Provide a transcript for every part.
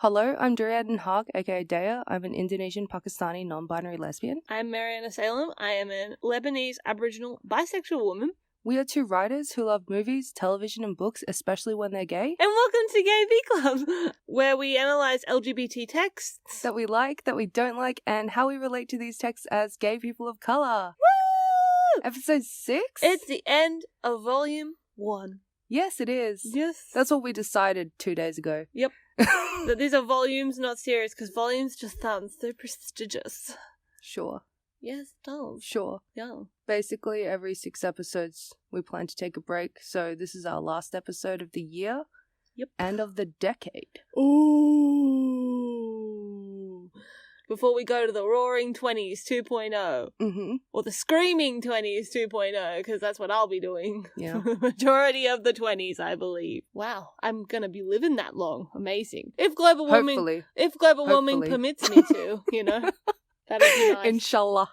Hello, I'm Durr-e Adan Haque, aka Deah. I'm an Indonesian-Pakistani non-binary lesbian. I'm Merryana Salem. I am a Lebanese-Aboriginal bisexual woman. We are two writers who love movies, television, and books, especially when they're gay. And welcome to GayV Club, where we analyse LGBT texts That we like, that we don't like, and how we relate to these texts as gay people of colour. Woo! Episode 6? It's the end of Volume 1. Yes, it is. Yes. That's what we decided 2 days ago. Yep. That these are volumes, not series, because volumes just sound so prestigious. Sure. Yes, it does. Sure. Yeah. Basically, every 6 episodes, we plan to take a break. So this is our last episode of the year. Yep. And of the decade. Ooh. Before we go to the Roaring 20s 2.0. Mm-hmm. Or the Screaming 20s 2.0, because that's what I'll be doing. Yeah. For the majority of the 20s, I believe. Wow, I'm going to be living that long. Amazing. If global warming Hopefully. permits me to, you know. That'd be nice. Inshallah.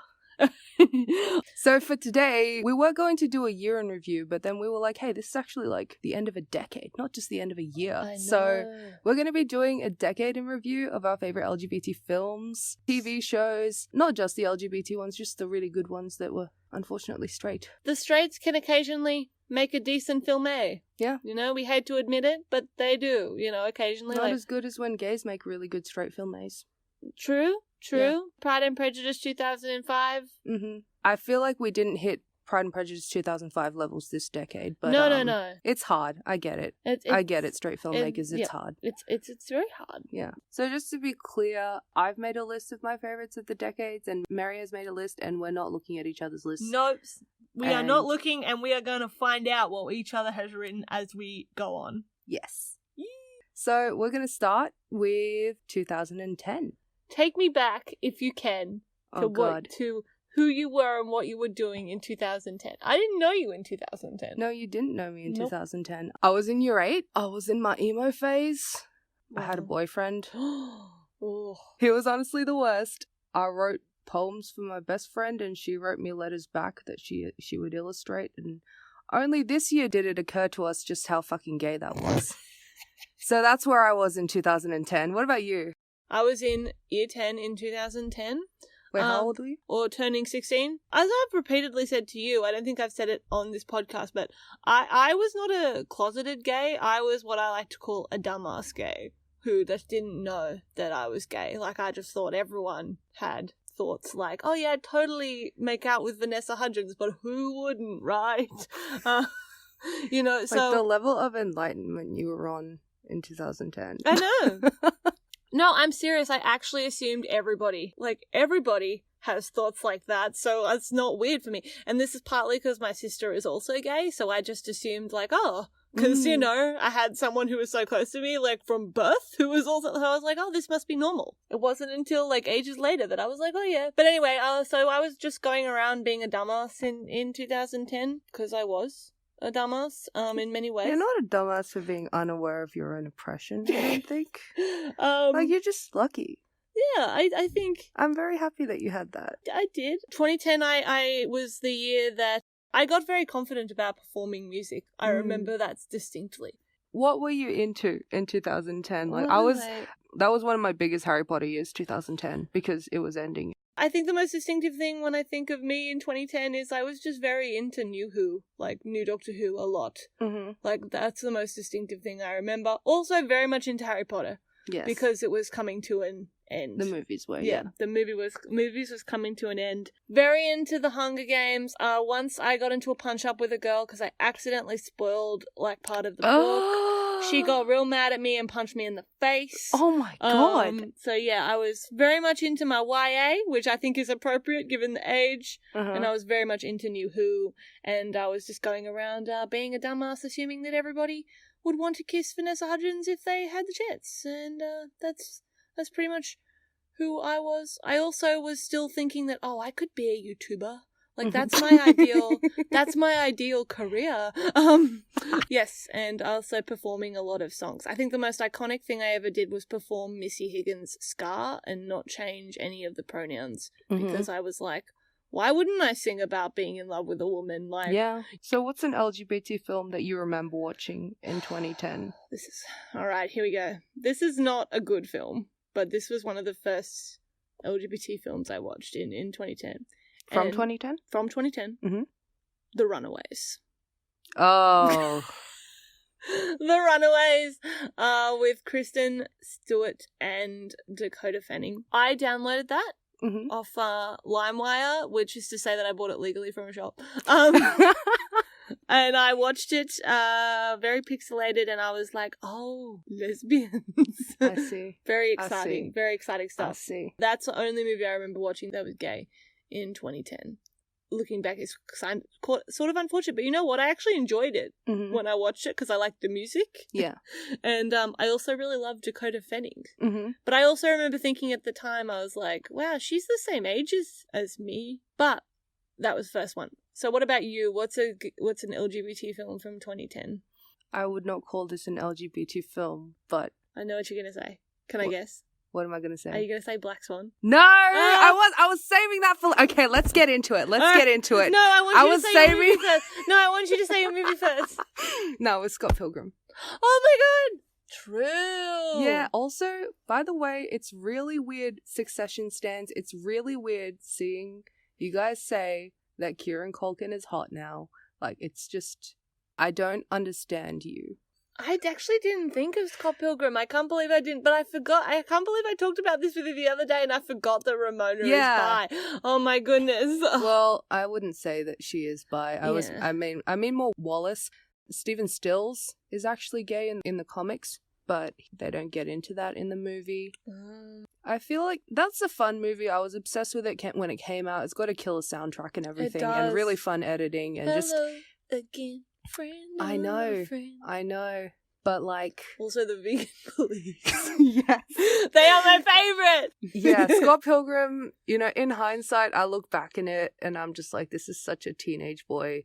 So for today, we were going to do a year in review, but then we were like, hey, this is actually like the end of a decade, not just the end of a year. I know. So we're going to be doing a decade in review of our favorite LGBT films, TV shows, not just the LGBT ones, just the really good ones that were unfortunately straight. The straights can occasionally make a decent film A. Yeah. You know, we hate to admit it, but they do, you know, occasionally. Not as good as when gays make really good straight film A's. True. Yeah. Pride and Prejudice 2005. Mm-hmm. I feel like we didn't hit Pride and Prejudice 2005 levels this decade, but No. it's hard. I get it. I get it, straight filmmakers. It's hard. It's very hard. Yeah. So just to be clear, I've made a list of my favorites of the decades, and Mary has made a list, and we're not looking at each other's lists. Nope. We are And- not looking, and we are going to find out what each other has written as we go on. Yes. So we're going to start with 2010. Take me back, if you can, to Oh, God. to who you were and what you were doing in 2010. I didn't know you in 2010. No, you didn't know me in Nope. 2010. I was in year 8. I was in my emo phase. I had a Wow. boyfriend. Oh. He was honestly the worst. I wrote poems for my best friend, and she wrote me letters back that she would illustrate, and only this year did it occur to us just how fucking gay that was. So that's where I was in 2010. What about you? I was in year 10 in 2010. Wait, how old were you? Or turning 16. As I've repeatedly said to you, I don't think I've said it on this podcast, but I was not a closeted gay. I was what I like to call a dumbass gay, who just didn't know that I was gay. Like, I just thought everyone had thoughts like, oh yeah, I'd totally make out with Vanessa Hudgens, but who wouldn't, right? You know, so... Like, the level of enlightenment you were on in 2010. I know. No, I'm serious. I actually assumed everybody has thoughts like that, so it's not weird for me. And this is partly because my sister is also gay, so I just assumed, like, because, you know, I had someone who was so close to me, like, from birth, who was also, so I was like, oh, this must be normal. It wasn't until, like, ages later that I was like, oh, yeah. But anyway, so I was just going around being a dumbass in 2010, because I was a dumbass, in many ways. You're not a dumbass for being unaware of your own oppression, I don't think. Like, you're just lucky. Yeah, I think I'm very happy that you had that. I did. 2010, I was the year that I got very confident about performing music. I remember that distinctly. What were you into in 2010? Like, What that was one of my biggest Harry Potter years, 2010, because it was ending. I think the most distinctive thing when I think of me in 2010 is I was just very into New Who, like New Doctor Who a lot. Mm-hmm. Like, that's the most distinctive thing I remember. Also very much into Harry Potter. Yes. Because it was coming to an end. The movies were, yeah. The movies was coming to an end. Very into the Hunger Games. Once I got into a punch-up with a girl because I accidentally spoiled, like, part of the book. She got real mad at me and punched me in the face. Oh my god. So yeah, I was very much into my YA, which I think is appropriate given the age. And I was very much into New Who. And I was just going around being a dumbass, assuming that everybody would want to kiss Vanessa Hudgens if they had the chance. And that's pretty much who I was. I also was still thinking that, I could be a YouTuber. Like, that's my ideal career. Yes, and also performing a lot of songs. I think the most iconic thing I ever did was perform Missy Higgins' Scar and not change any of the pronouns because I was like, why wouldn't I sing about being in love with a woman? Like, yeah. So what's an LGBT film that you remember watching in 2010? This is... Alright, here we go. This is not a good film, but this was one of the first LGBT films I watched in 2010. From 2010? From 2010. Mm-hmm. The Runaways. Oh. The Runaways with Kristen Stewart and Dakota Fanning. I downloaded that off LimeWire, which is to say that I bought it legally from a shop. And I watched it very pixelated, and I was like, oh, lesbians. I see. Very exciting. Very exciting stuff. I see. That's the only movie I remember watching that was gay in 2010. Looking back, it's sort of unfortunate, but you know what? I actually enjoyed it when I watched it because I liked the music. Yeah. And I also really loved Dakota Fanning. Mm-hmm. But I also remember thinking at the time, I was like, wow, she's the same age as me. But that was the first one. So what about you? What's an LGBT film from 2010? I would not call this an LGBT film, but... I know what you're going to say. Can I guess? What am I going to say? Are you going to say Black Swan? No! I was saving that for... Okay, let's get into it. Get into it. No, I want you to say your movie first. No, I want you to say your movie first. No, it's Scott Pilgrim. Oh my god! True! Yeah, also, by the way, it's really weird, Succession stands. It's really weird seeing you guys say that Kieran Culkin is hot now. Like, it's just... I don't understand you. I actually didn't think of Scott Pilgrim. I can't believe I didn't, but I forgot. I can't believe I talked about this with you the other day and I forgot that Ramona is bi. Oh my goodness. Well, I wouldn't say that she is bi. I mean more Wallace. Stephen Stills is actually gay in the comics, but they don't get into that in the movie. I feel like that's a fun movie. I was obsessed with it when it came out. It's got a killer soundtrack and everything, and really fun editing, and again. Friend, I know, but like also the vegan police. Yes, they are my favorite. Yeah, Scott Pilgrim. You know, in hindsight, I look back in it and I'm just like, this is such a teenage boy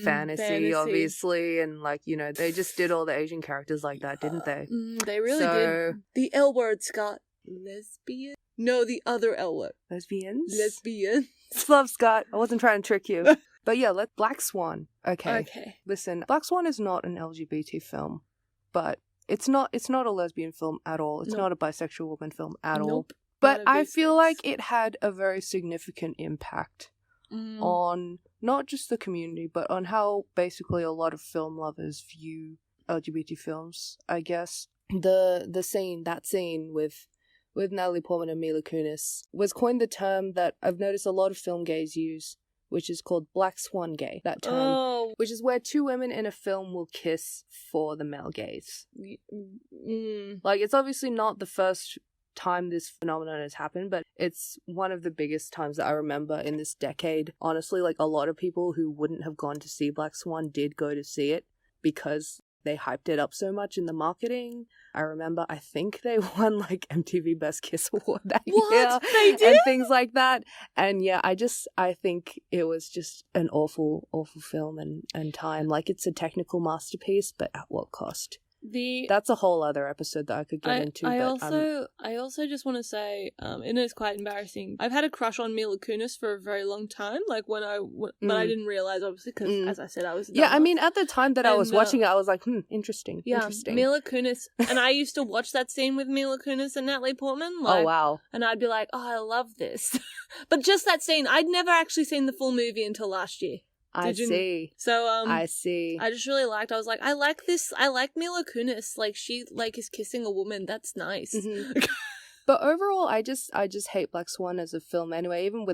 fantasy, obviously, and like, you know, they just did all the Asian characters like that, didn't they? They really did. The L word, Scott. Lesbian? No, the other L word. Lesbians. Love, Scott. I wasn't trying to trick you. But yeah, Black Swan. Okay. Listen, Black Swan is not an LGBT film, but it's not a lesbian film at all. It's not a bisexual woman film at all. But I feel like it had a very significant impact on not just the community, but on how basically a lot of film lovers view LGBT films, I guess. That scene with Natalie Portman and Mila Kunis was coined the term that I've noticed a lot of film gays use, which is called Black Swan gay, that term, which is where two women in a film will kiss for the male gaze. Like, it's obviously not the first time this phenomenon has happened, but it's one of the biggest times that I remember in this decade. Honestly, like, a lot of people who wouldn't have gone to see Black Swan did go to see it because they hyped it up so much in the marketing. I remember, I think they won like MTV Best Kiss Award that year. They did? And things like that. And yeah, I think it was just an awful, awful film and time. Like, it's a technical masterpiece, but at what cost? That's a whole other episode that I could get into. I also just want to say, and it's quite embarrassing. I've had a crush on Mila Kunis for a very long time. Like but I didn't realize, obviously, because as I said, I was I mean, at the time that I was watching it, I was like, interesting. Yeah, interesting. Mila Kunis, and I used to watch that scene with Mila Kunis and Natalie Portman. Like, oh wow! And I'd be like, oh, I love this, but just that scene. I'd never actually seen the full movie until last year. I see. So, I see. I just really liked, I was like, I like this. I like Mila Kunis. Like, she, like, is kissing a woman. That's nice. Mm-hmm. But overall, I just hate Black Swan as a film anyway, even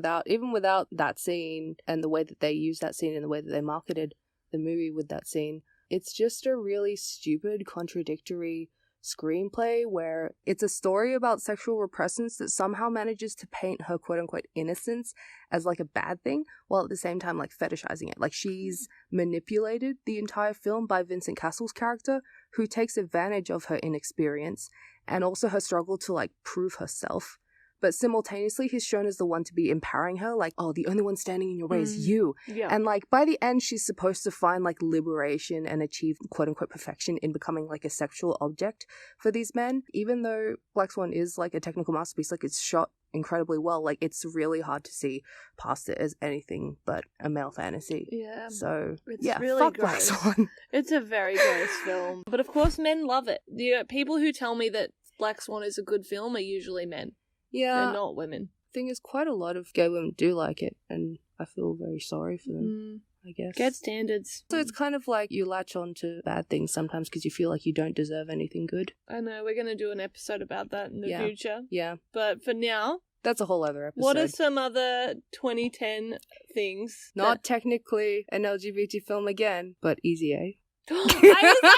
without that scene and the way that they used that scene and the way that they marketed the movie with that scene. It's just a really stupid, contradictory screenplay where it's a story about sexual repressance that somehow manages to paint her quote-unquote innocence as like a bad thing, while at the same time like fetishizing it. Like, she's manipulated the entire film by Vincent Cassel's character, who takes advantage of her inexperience and also her struggle to like prove herself. But simultaneously, he's shown as the one to be empowering her, like, oh, the only one standing in your way is you. Yeah. And, like, by the end, she's supposed to find, like, liberation and achieve, quote-unquote, perfection in becoming, like, a sexual object for these men. Even though Black Swan is, like, a technical masterpiece, like, it's shot incredibly well. Like, it's really hard to see past it as anything but a male fantasy. Yeah. So, It's yeah, really fuck Black gross. Swan. It's a very gross film. But of course men love it. The people who tell me that Black Swan is a good film are usually men. Yeah. They're not women. Thing is, quite a lot of gay women do like it, and I feel very sorry for them, I guess. Get standards. So it's kind of like you latch on to bad things sometimes because you feel like you don't deserve anything good. I know, we're going to do an episode about that in the future. Yeah. But for now... That's a whole other episode. What are some other 2010 things? Not technically an LGBT film again, but Easy A. That's on my list!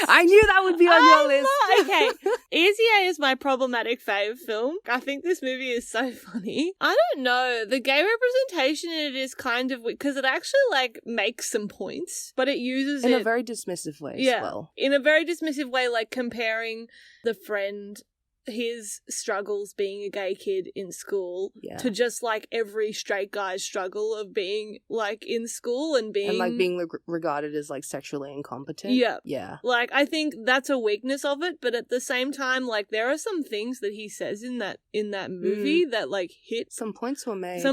I knew that would be on your list. Okay, Easy A is my problematic fave film. I think this movie is so funny. I don't know, the gay representation in it is kind of weird, because it actually, like, makes some points, but it uses in a very dismissive way as well. In a very dismissive way, like comparing the friend... his struggles being a gay kid in school to just like every straight guy's struggle of being like in school and being regarded as like sexually incompetent. Yeah. Like I think that's a weakness of it, but at the same time, like there are some things that he says in that movie that like hit. Some points were made.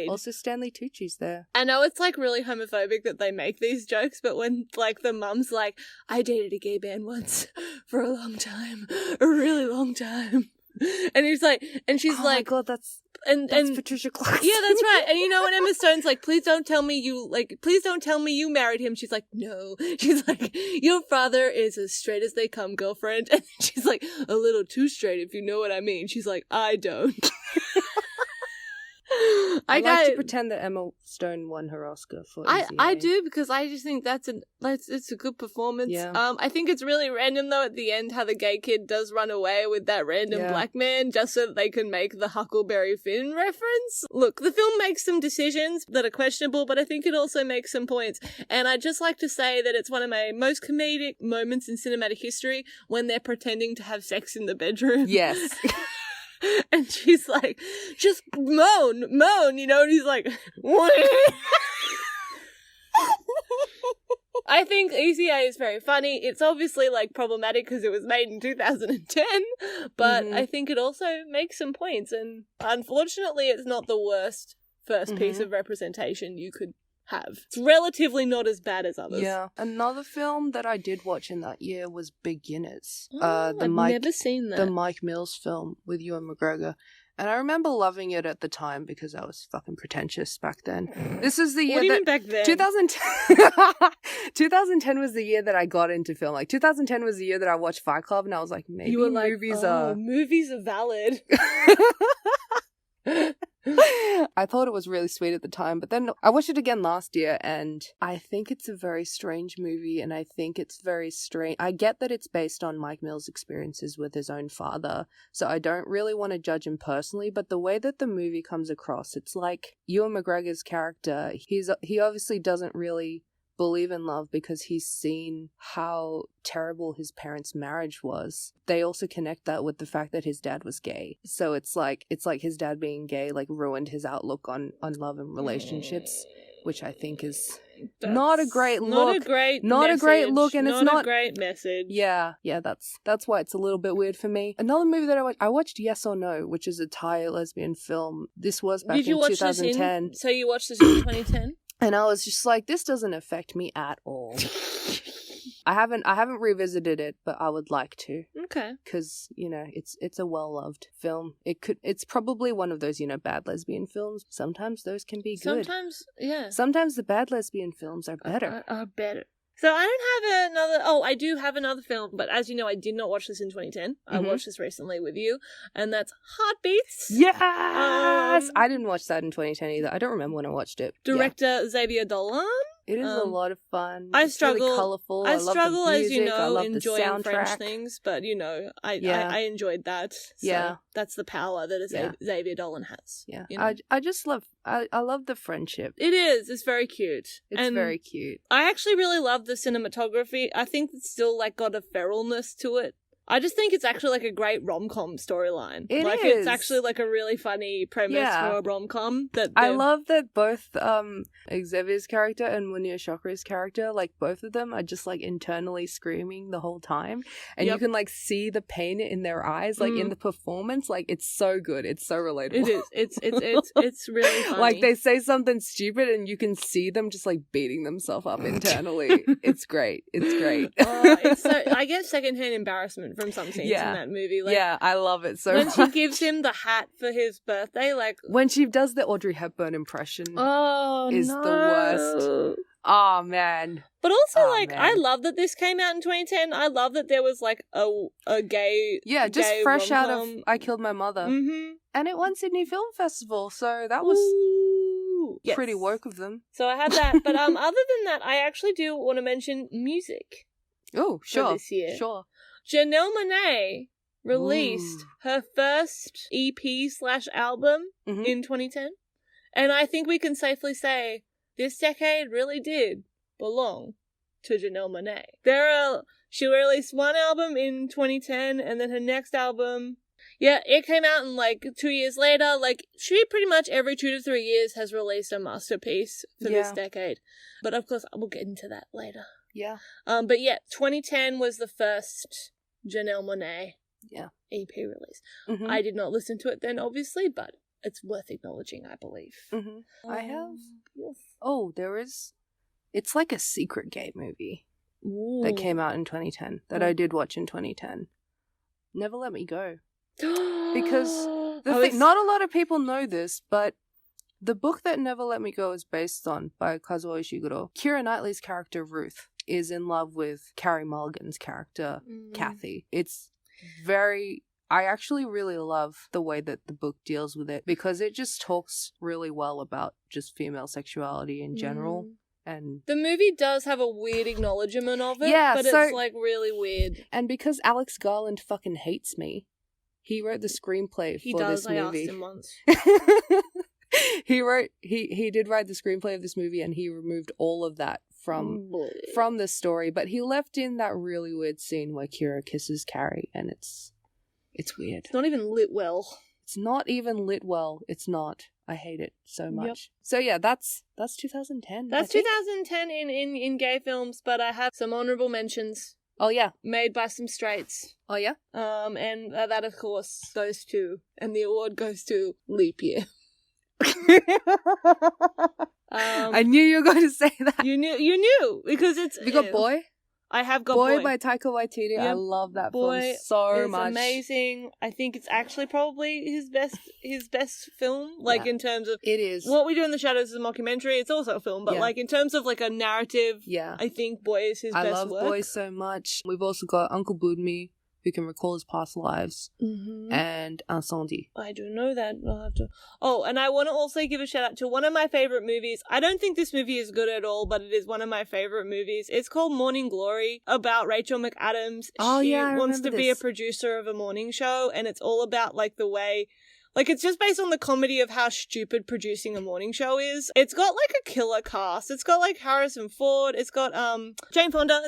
Also, Stanley Tucci's there. I know it's like really homophobic that they make these jokes, but when like the mum's like, I dated a gay man once for a long time, a really long time, and he's like, and she's like, my God, that's Patricia Clarkson. Yeah, that's right. And you know when Emma Stone's like, please don't tell me you married him. She's like, no. She's like, your father is as straight as they come, girlfriend. And she's like, a little too straight, if you know what I mean. She's like, I don't. I like to pretend that Emma Stone won her Oscar for Easy A. I do, because I just think it's a good performance. Yeah. I think it's really random though at the end how the gay kid does run away with that random black man just so that they can make the Huckleberry Finn reference. Look, the film makes some decisions that are questionable, but I think it also makes some points. And I'd just like to say that it's one of my most comedic moments in cinematic history when they're pretending to have sex in the bedroom. Yes. And she's like, just moan, you know, and he's like, what? I think Easy A is very funny. It's obviously, like, problematic because it was made in 2010, but I think it also makes some points, and unfortunately it's not the worst first piece of representation you could have. It's relatively not as bad as others. Yeah. Another film that I did watch in that year was Beginners. I've never seen that. The Mike Mills film with Ewan McGregor. And I remember loving it at the time because I was fucking pretentious back then. This was the year what do you mean back then? 2010 was the year that I got into film. Like 2010 was the year that I watched Fight Club, and I was like, maybe you were like, movies are valid. I thought it was really sweet at the time, but then I watched it again last year, and I think it's a very strange movie, and I think it's very strange. I get that it's based on Mike Mills' experiences with his own father, so I don't really want to judge him personally, but the way that the movie comes across, it's like Ewan McGregor's character, he obviously doesn't really believe in love because he's seen how terrible his parents' marriage was. They also connect that with the fact that his dad was gay. So it's like his dad being gay like ruined his outlook on love and relationships, which I think is not a great look. Not a great look, and it's not a great message. Yeah, that's why it's a little bit weird for me. Another movie that I watched Yes or No, which is a Thai lesbian film. This was back in 2010. So you watched this in 2010? And I was just like, this doesn't affect me at all. I haven't revisited it, but I would like to. Okay. Because, you know, it's a well-loved film. It's probably one of those, you know, bad lesbian films. Sometimes those can be good. Sometimes, yeah. Sometimes the bad lesbian films are better. Are better. So I don't have another... Oh, I do have another film, but as you know, I did not watch this in 2010. I watched this recently with you, and that's Heartbeats. Yes! I didn't watch that in 2010 either. I don't remember when I watched it. Director Xavier Dolan. It is a lot of fun. It's really colourful. I love struggle, the music. as you know, I love enjoying the French soundtrack. things, but you know, I enjoyed that. So yeah, that's the power that Xavier Dolan has. Yeah, you know? I just love. I love the friendship. It is. It's very cute. It's very cute. I actually really love the cinematography. I think it's still like got a feralness to it. I just think it's actually like a great rom-com storyline. It like is. It's actually like a really funny premise for a rom-com. I love that both Xavier's character and Munir Chokri's character, like both of them are just like internally screaming the whole time. And you can like see the pain in their eyes, like in the performance. Like it's so good. It's so relatable. It is. It's really funny. Like they say something stupid and you can see them just like beating themselves up internally. It's great. It's great. I get secondhand embarrassment from some scenes in that movie. Like, I love it so much. much. When she gives him the hat for his birthday, like... When she does the Audrey Hepburn impression is the worst. Oh, man. But also, I love that this came out in 2010. I love that there was, like, a gay... Yeah, just gay fresh rom-com. out of I Killed My Mother. Mm-hmm. And it won Sydney Film Festival, so that was pretty woke of them. So I had that. But other than that, I actually do want to mention music. Oh, sure. This year. Sure. Janelle Monae released her first EP/album in 2010. And I think we can safely say this decade really did belong to Janelle Monae. She released one album in 2010 and then her next album, it came out in like 2 years later. Like she pretty much every 2 to 3 years has released a masterpiece for this decade. But of course, we'll get into that later. Yeah. But 2010 was the first Janelle Monae EP release. Mm-hmm. I did not listen to it then, obviously, but it's worth acknowledging, I believe. Mm-hmm. I have. Yes. Oh, there is. It's like a secret gay movie that came out in 2010 that I did watch in 2010. Never Let Me Go. Because not a lot of people know this, but the book that Never Let Me Go is based on by Kazuo Ishiguro. Keira Knightley's character Ruth is in love with Carey Mulligan's character Kathy. It's I actually really love the way that the book deals with it because it just talks really well about just female sexuality in general. And the movie does have a weird acknowledgement of it, but it's like really weird. And because Alex Garland fucking hates me, he wrote the screenplay for this movie. I asked him once. He did write the screenplay of this movie and he removed all of that from the story, but he left in that really weird scene where Kira kisses Carrie and it's weird. It's not even lit well. It's not even lit well. It's not. I hate it so much. Yep. So yeah, that's 2010. That's 2010 in gay films, but I have some honorable mentions. Oh yeah, made by some straights. Oh yeah. And that of course goes to, and the award goes to Leap Year. I knew you were going to say that. You knew because it's. You got Boy. I have got Boy by Taika Waititi. Yep. I love that film so much. It's amazing. I think it's actually probably his best film. Like in terms of it is. What We Do in the Shadows is a mockumentary. It's also a film, but like in terms of like a narrative, I think Boy is his best work. I love Boy so much. We've also got Uncle Budmi, who can recall his past lives, and Incendie. I do know that. I'll have to. Oh, and I want to also give a shout out to one of my favorite movies. I don't think this movie is good at all, but it is one of my favorite movies. It's called Morning Glory, about Rachel McAdams. She wants to be a producer of a morning show, and it's all about like the way. Like, it's just based on the comedy of how stupid producing a morning show is. It's got, like, a killer cast. It's got, like, Harrison Ford. It's got, Jane Fonda.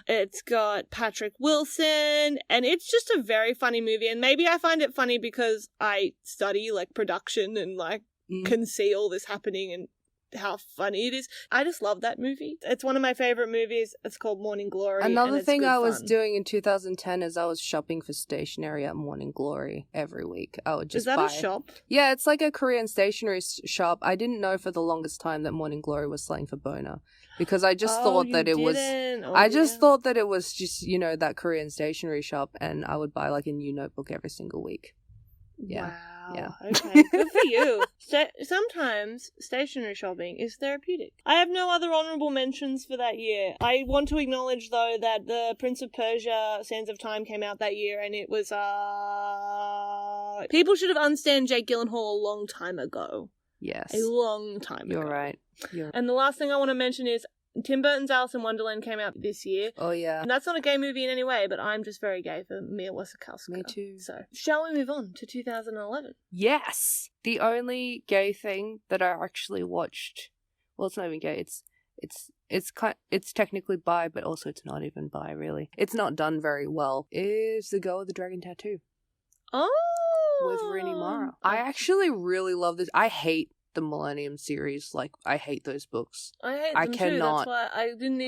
It's got Patrick Wilson. And it's just a very funny movie. And maybe I find it funny because I study, like, production and, like, can see all this happening and how funny it is. I just love that movie. It's one of my favorite movies. It's called Morning Glory. Another thing I was doing in 2010 is I was shopping for stationery at Morning Glory every week. I would just buy. Is that a shop? Yeah, it's like a Korean stationery shop. I didn't know for the longest time that Morning Glory was selling for Boner because I just thought that it was. I just thought that it was just that Korean stationery shop, and I would buy like a new notebook every single week. Yeah. Wow. Yeah. Okay. Good for you. Sometimes stationery shopping is therapeutic. I have no other honourable mentions for that year. I want to acknowledge, though, that the Prince of Persia Sands of Time came out that year, and it was, people should have understood Jake Gyllenhaal a long time ago. Yes. A long time ago. You're right. And the last thing I want to mention is Tim Burton's Alice in Wonderland came out this year. Oh, yeah. And that's not a gay movie in any way, but I'm just very gay for Mia Wasikowska. Me too. So, shall we move on to 2011? Yes! The only gay thing that I actually watched... Well, it's not even gay. It's technically bi, but also it's not even bi, really. It's not done very well. Is The Girl with the Dragon Tattoo. Oh! With Rooney Mara. I actually really love this. I hate the Millennium series. Like, I hate those books. I hate them too. That's why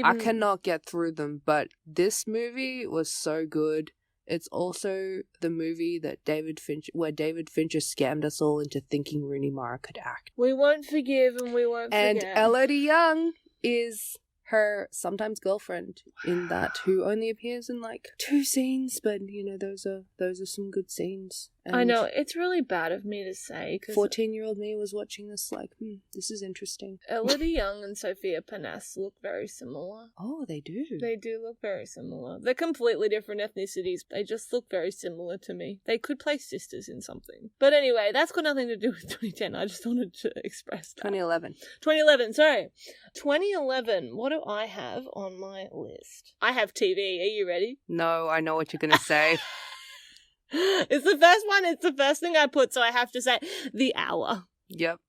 I cannot get through them, but this movie was so good. It's also the movie that David Fincher scammed us all into thinking Rooney Mara could act. We won't forgive and we won't forget. And Elodie Young is her sometimes girlfriend in that, who only appears in like 2 scenes, but you know, those are some good scenes. And I know, it's really bad of me to say, because 14-year-old me was watching this like, this is interesting. Elodie Young and Sophia Panas look very similar. Oh, they do. They do look very similar. They're completely different ethnicities. They just look very similar to me. They could play sisters in something. But anyway, that's got nothing to do with 2010. I just wanted to express that. 2011, sorry. 2011, what do I have on my list? I have TV. Are you ready? No, I know what you're going to say. It's the first one. It's the first thing I put, so I have to say The Hour. Yep.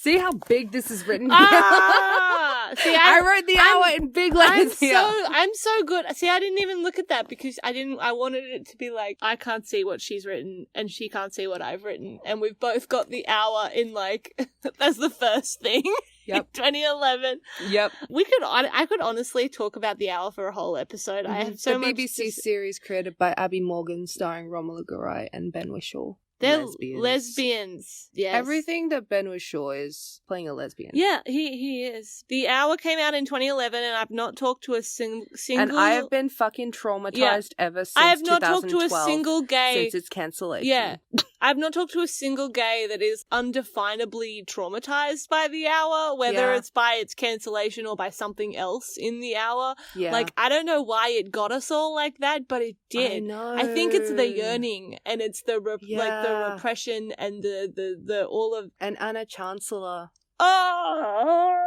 See how big this is written? See, I wrote The Hour in big letters here. I'm so good. See, I didn't even look at that because I wanted it to be like, I can't see what she's written and she can't see what I've written, and we've both got The Hour in like that's the first thing. Yep. 2011. Yep. I could honestly talk about The Hour for a whole episode. I have so much. The BBC series created by Abby Morgan, starring Romola Garai and Ben Whishaw. They're lesbians. Yes. Everything that Ben Whishaw is playing a lesbian. Yeah, he is. The Hour came out in 2011 and I've not talked to a single... And I have been fucking traumatized ever since 2012. I have not talked to a single gay... Since its cancellation. Yeah. I've not talked to a single gay that is undefinably traumatized by The Hour, whether it's by its cancellation or by something else in The Hour. Yeah. Like, I don't know why it got us all like that, but it did. I know. I think it's the yearning and it's the the repression and the all of... And Anna Chancellor. Wow.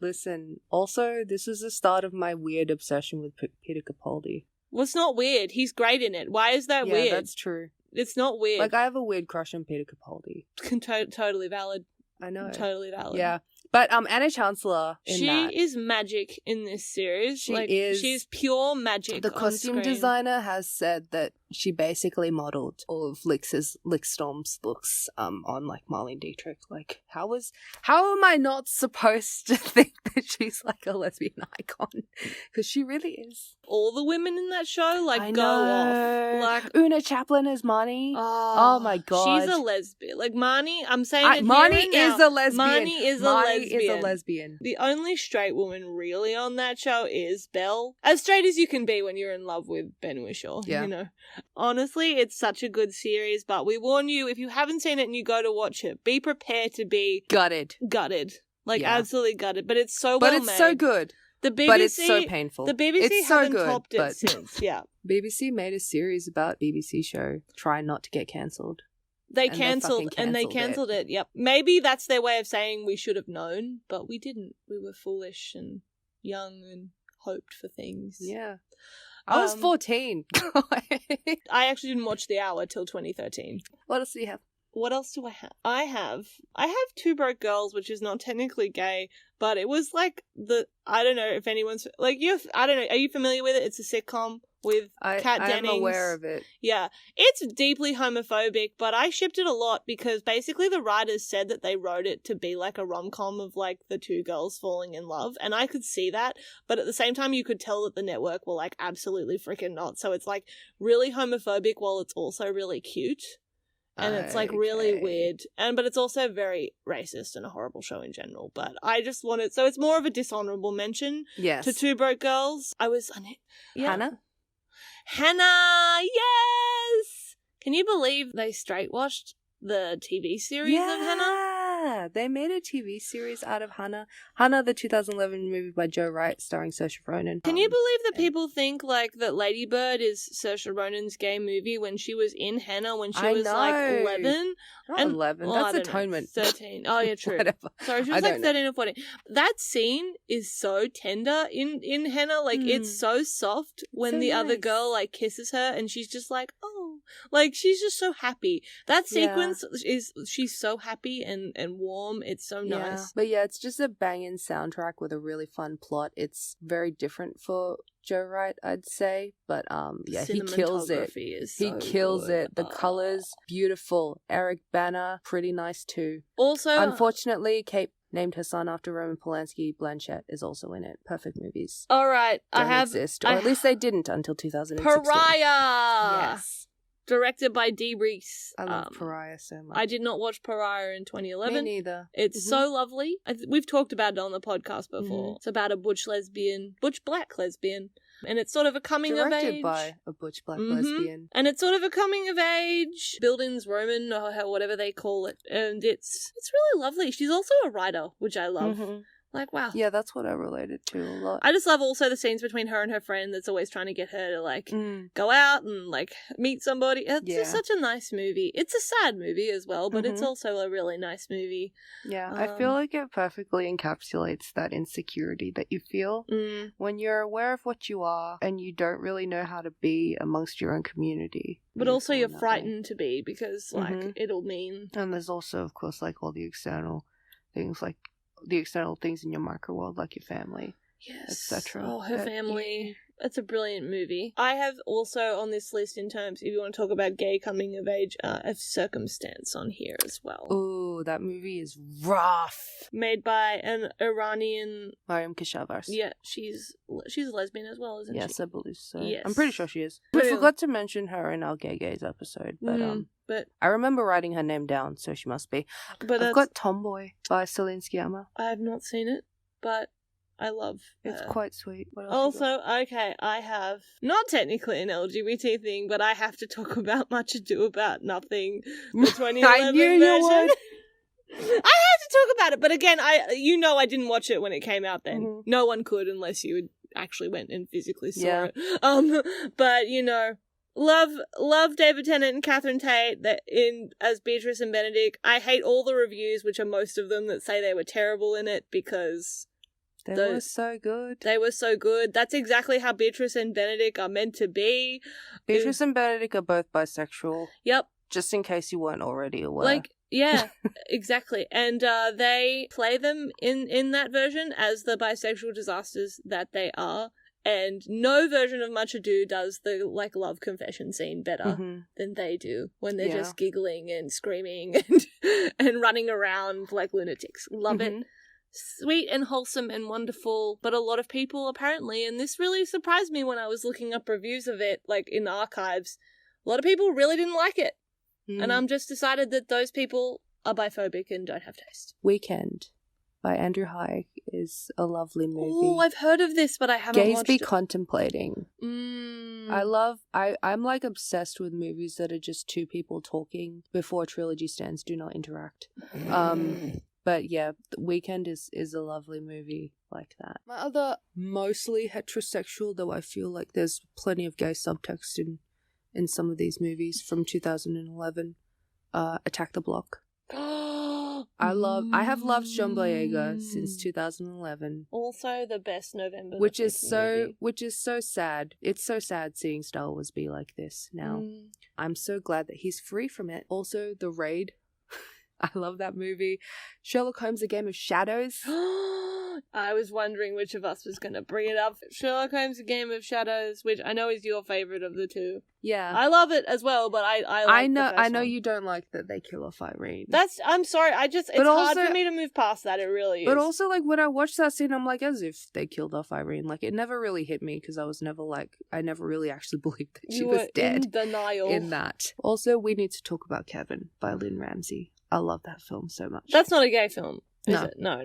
Listen, also, this was the start of my weird obsession with Peter Capaldi. Well, it's not weird. He's great in it. Why is that weird? Yeah, that's true. It's not weird. Like, I have a weird crush on Peter Capaldi. Totally valid. I know. Totally valid. Yeah. But Anna Chancellor she is magic in this series. She's pure magic. The costume designer has said that she basically modeled all of Lickstorm's looks on like Marlene Dietrich. Like, how am I not supposed to think that she's like a lesbian icon? Because she really is. All the women in that show go off. Like Una Chaplin is Marnie. Oh my god, she's a lesbian. Like Marnie, I'm saying Marnie is a lesbian. Marnie is a lesbian. The only straight woman really on that show is Belle. As straight as you can be when you're in love with Ben Whishaw. Yeah. You know. Honestly, it's such a good series, but we warn you, if you haven't seen it and you go to watch it, be prepared to be gutted. Like absolutely gutted. But it's so well made. But it's so good. The BBC, but it's so painful. The BBC hasn't topped it since. Yeah. BBC made a series about BBC show Try Not to Get Cancelled. They cancelled it. Yep. Maybe that's their way of saying we should have known, but we didn't. We were foolish and young and hoped for things. Yeah. I was 14. I actually didn't watch The Hour till 2013. What else do you have? What else do I have? I have Two Broke Girls, which is not technically gay, but it was like I don't know if anyone's like I don't know. Are you familiar with it? It's a sitcom with Kat Dennings. I'm aware of it. Yeah, it's deeply homophobic, but I shipped it a lot because basically the writers said that they wrote it to be like a rom-com of like the two girls falling in love, and I could see that, but at the same time you could tell that the network were like absolutely freaking not. So it's like really homophobic while it's also really cute. And it's like really weird, but it's also very racist and a horrible show in general. But I just wanted, so it's more of a dishonorable mention to Two Broke Girls. I was Hannah, yes. Can you believe they straight washed the TV series of Hannah? Yeah, they made a TV series out of Hannah. Hannah, the 2011 movie by Joe Wright, starring Saoirse Ronan. Can you believe that people think like that Lady Bird is Saoirse Ronan's gay movie when she was in Hannah when she was like 11? Not 11. That's Atonement. 13. Oh yeah, true. Whatever. Sorry, she was like 13 or 14. That scene is so tender in Hannah. Like it's so soft when the other girl like kisses her and she's just like, oh. Like, she's just so happy. That sequence she's so happy and warm. It's so nice. But yeah, it's just a banging soundtrack with a really fun plot. It's very different for Joe Wright, I'd say. But he kills it. He kills it. The colours, beautiful. Eric Bana, pretty nice too. Also, unfortunately, Kate named her son after Roman Polanski. Blanchett is also in it. Perfect movies. All right, don't exist, or at least they didn't until 2016. Pariah. Yes. Directed by Dee Reese. I love Pariah so much. I did not watch Pariah in 2011. Me neither. It's so lovely. We've talked about it on the podcast before. It's about a butch black lesbian. And it's sort of a coming of age. Directed by a butch black lesbian. And it's sort of a coming of age, Bildungsroman, or whatever they call it. And it's really lovely. She's also a writer, which I love. Like, wow. Yeah, that's what I related to a lot. I just love also the scenes between her and her friend that's always trying to get her to, like, go out and, like, meet somebody. It's just such a nice movie. It's a sad movie as well, but it's also a really nice movie. Yeah, I feel like it perfectly encapsulates that insecurity that you feel when you're aware of what you are and you don't really know how to be amongst your own community. But also you're frightened to be because, like, it'll mean... And there's also, of course, like, all the external things, like, the external things in your micro world, like your family, etc. Oh, her family. It's a brilliant movie. I have also on this list, in terms, if you want to talk about gay coming of age, a Circumstance on here as well. Oh, that movie is rough. Made by an Iranian... Mariam Kashavars. Yeah, she's a lesbian as well, isn't she? Yes, I believe so. Yes. I'm pretty sure she is. We forgot to mention her in our Gay Gays episode, but I remember writing her name down, so she must be. But I've got Tomboy by Celine Sciamma. I have not seen it, but I love her. It's quite sweet. What else also, okay, I have not technically an LGBT thing, but I have to talk about Much Ado About Nothing, the 2011 I knew version. You would. I had to talk about it, but again, I didn't watch it when it came out then. No one could unless you actually went and physically saw it. But love David Tennant and Catherine Tate as Beatrice and Benedict. I hate all the reviews, which are most of them, that say they were terrible in it because they were so good. They were so good. That's exactly how Beatrice and Benedict are meant to be. Beatrice and Benedict are both bisexual. Yep. Just in case you weren't already aware. Like, yeah, exactly. And they play them in that version as the bisexual disasters that they are. And no version of Much Ado does the, like, love confession scene better than they do when they're just giggling and screaming and running around like lunatics. Love it. Sweet and wholesome and wonderful, but a lot of people apparently, and this really surprised me when I was looking up reviews of it, like in the archives, a lot of people really didn't like it. And I'm just decided that those people are biphobic and don't have taste. Weekend by Andrew Haig is a lovely movie. Oh, I've heard of this, but I haven't Gays watched Be it. Contemplating. I'm like obsessed with movies that are just two people talking before trilogy stands do not interact. But yeah, Weekend is a lovely movie like that. My other mostly heterosexual, though I feel like there's plenty of gay subtext in some of these movies from 2011. Attack the Block. I have loved John Boyega since 2011. Also the best November. Which is so sad. It's so sad seeing Star Wars be like this now. I'm so glad that he's free from it. Also, The Raid. I love that movie. Sherlock Holmes: A Game of Shadows. I was wondering which of us was going to bring it up. Sherlock Holmes: A Game of Shadows, which I know is your favorite of the two. Yeah, I love it as well, but I know you don't like that they kill off Irene. I'm sorry. It's hard for me to move past that. It really is. But also, like, when I watched that scene, I'm like, as if they killed off Irene. Like, it never really hit me because I never really actually believed that she was dead. In denial in that. Also, we need to talk about Kevin by Lynn Ramsey. I love that film so much. That's not a gay film, is No. it? No.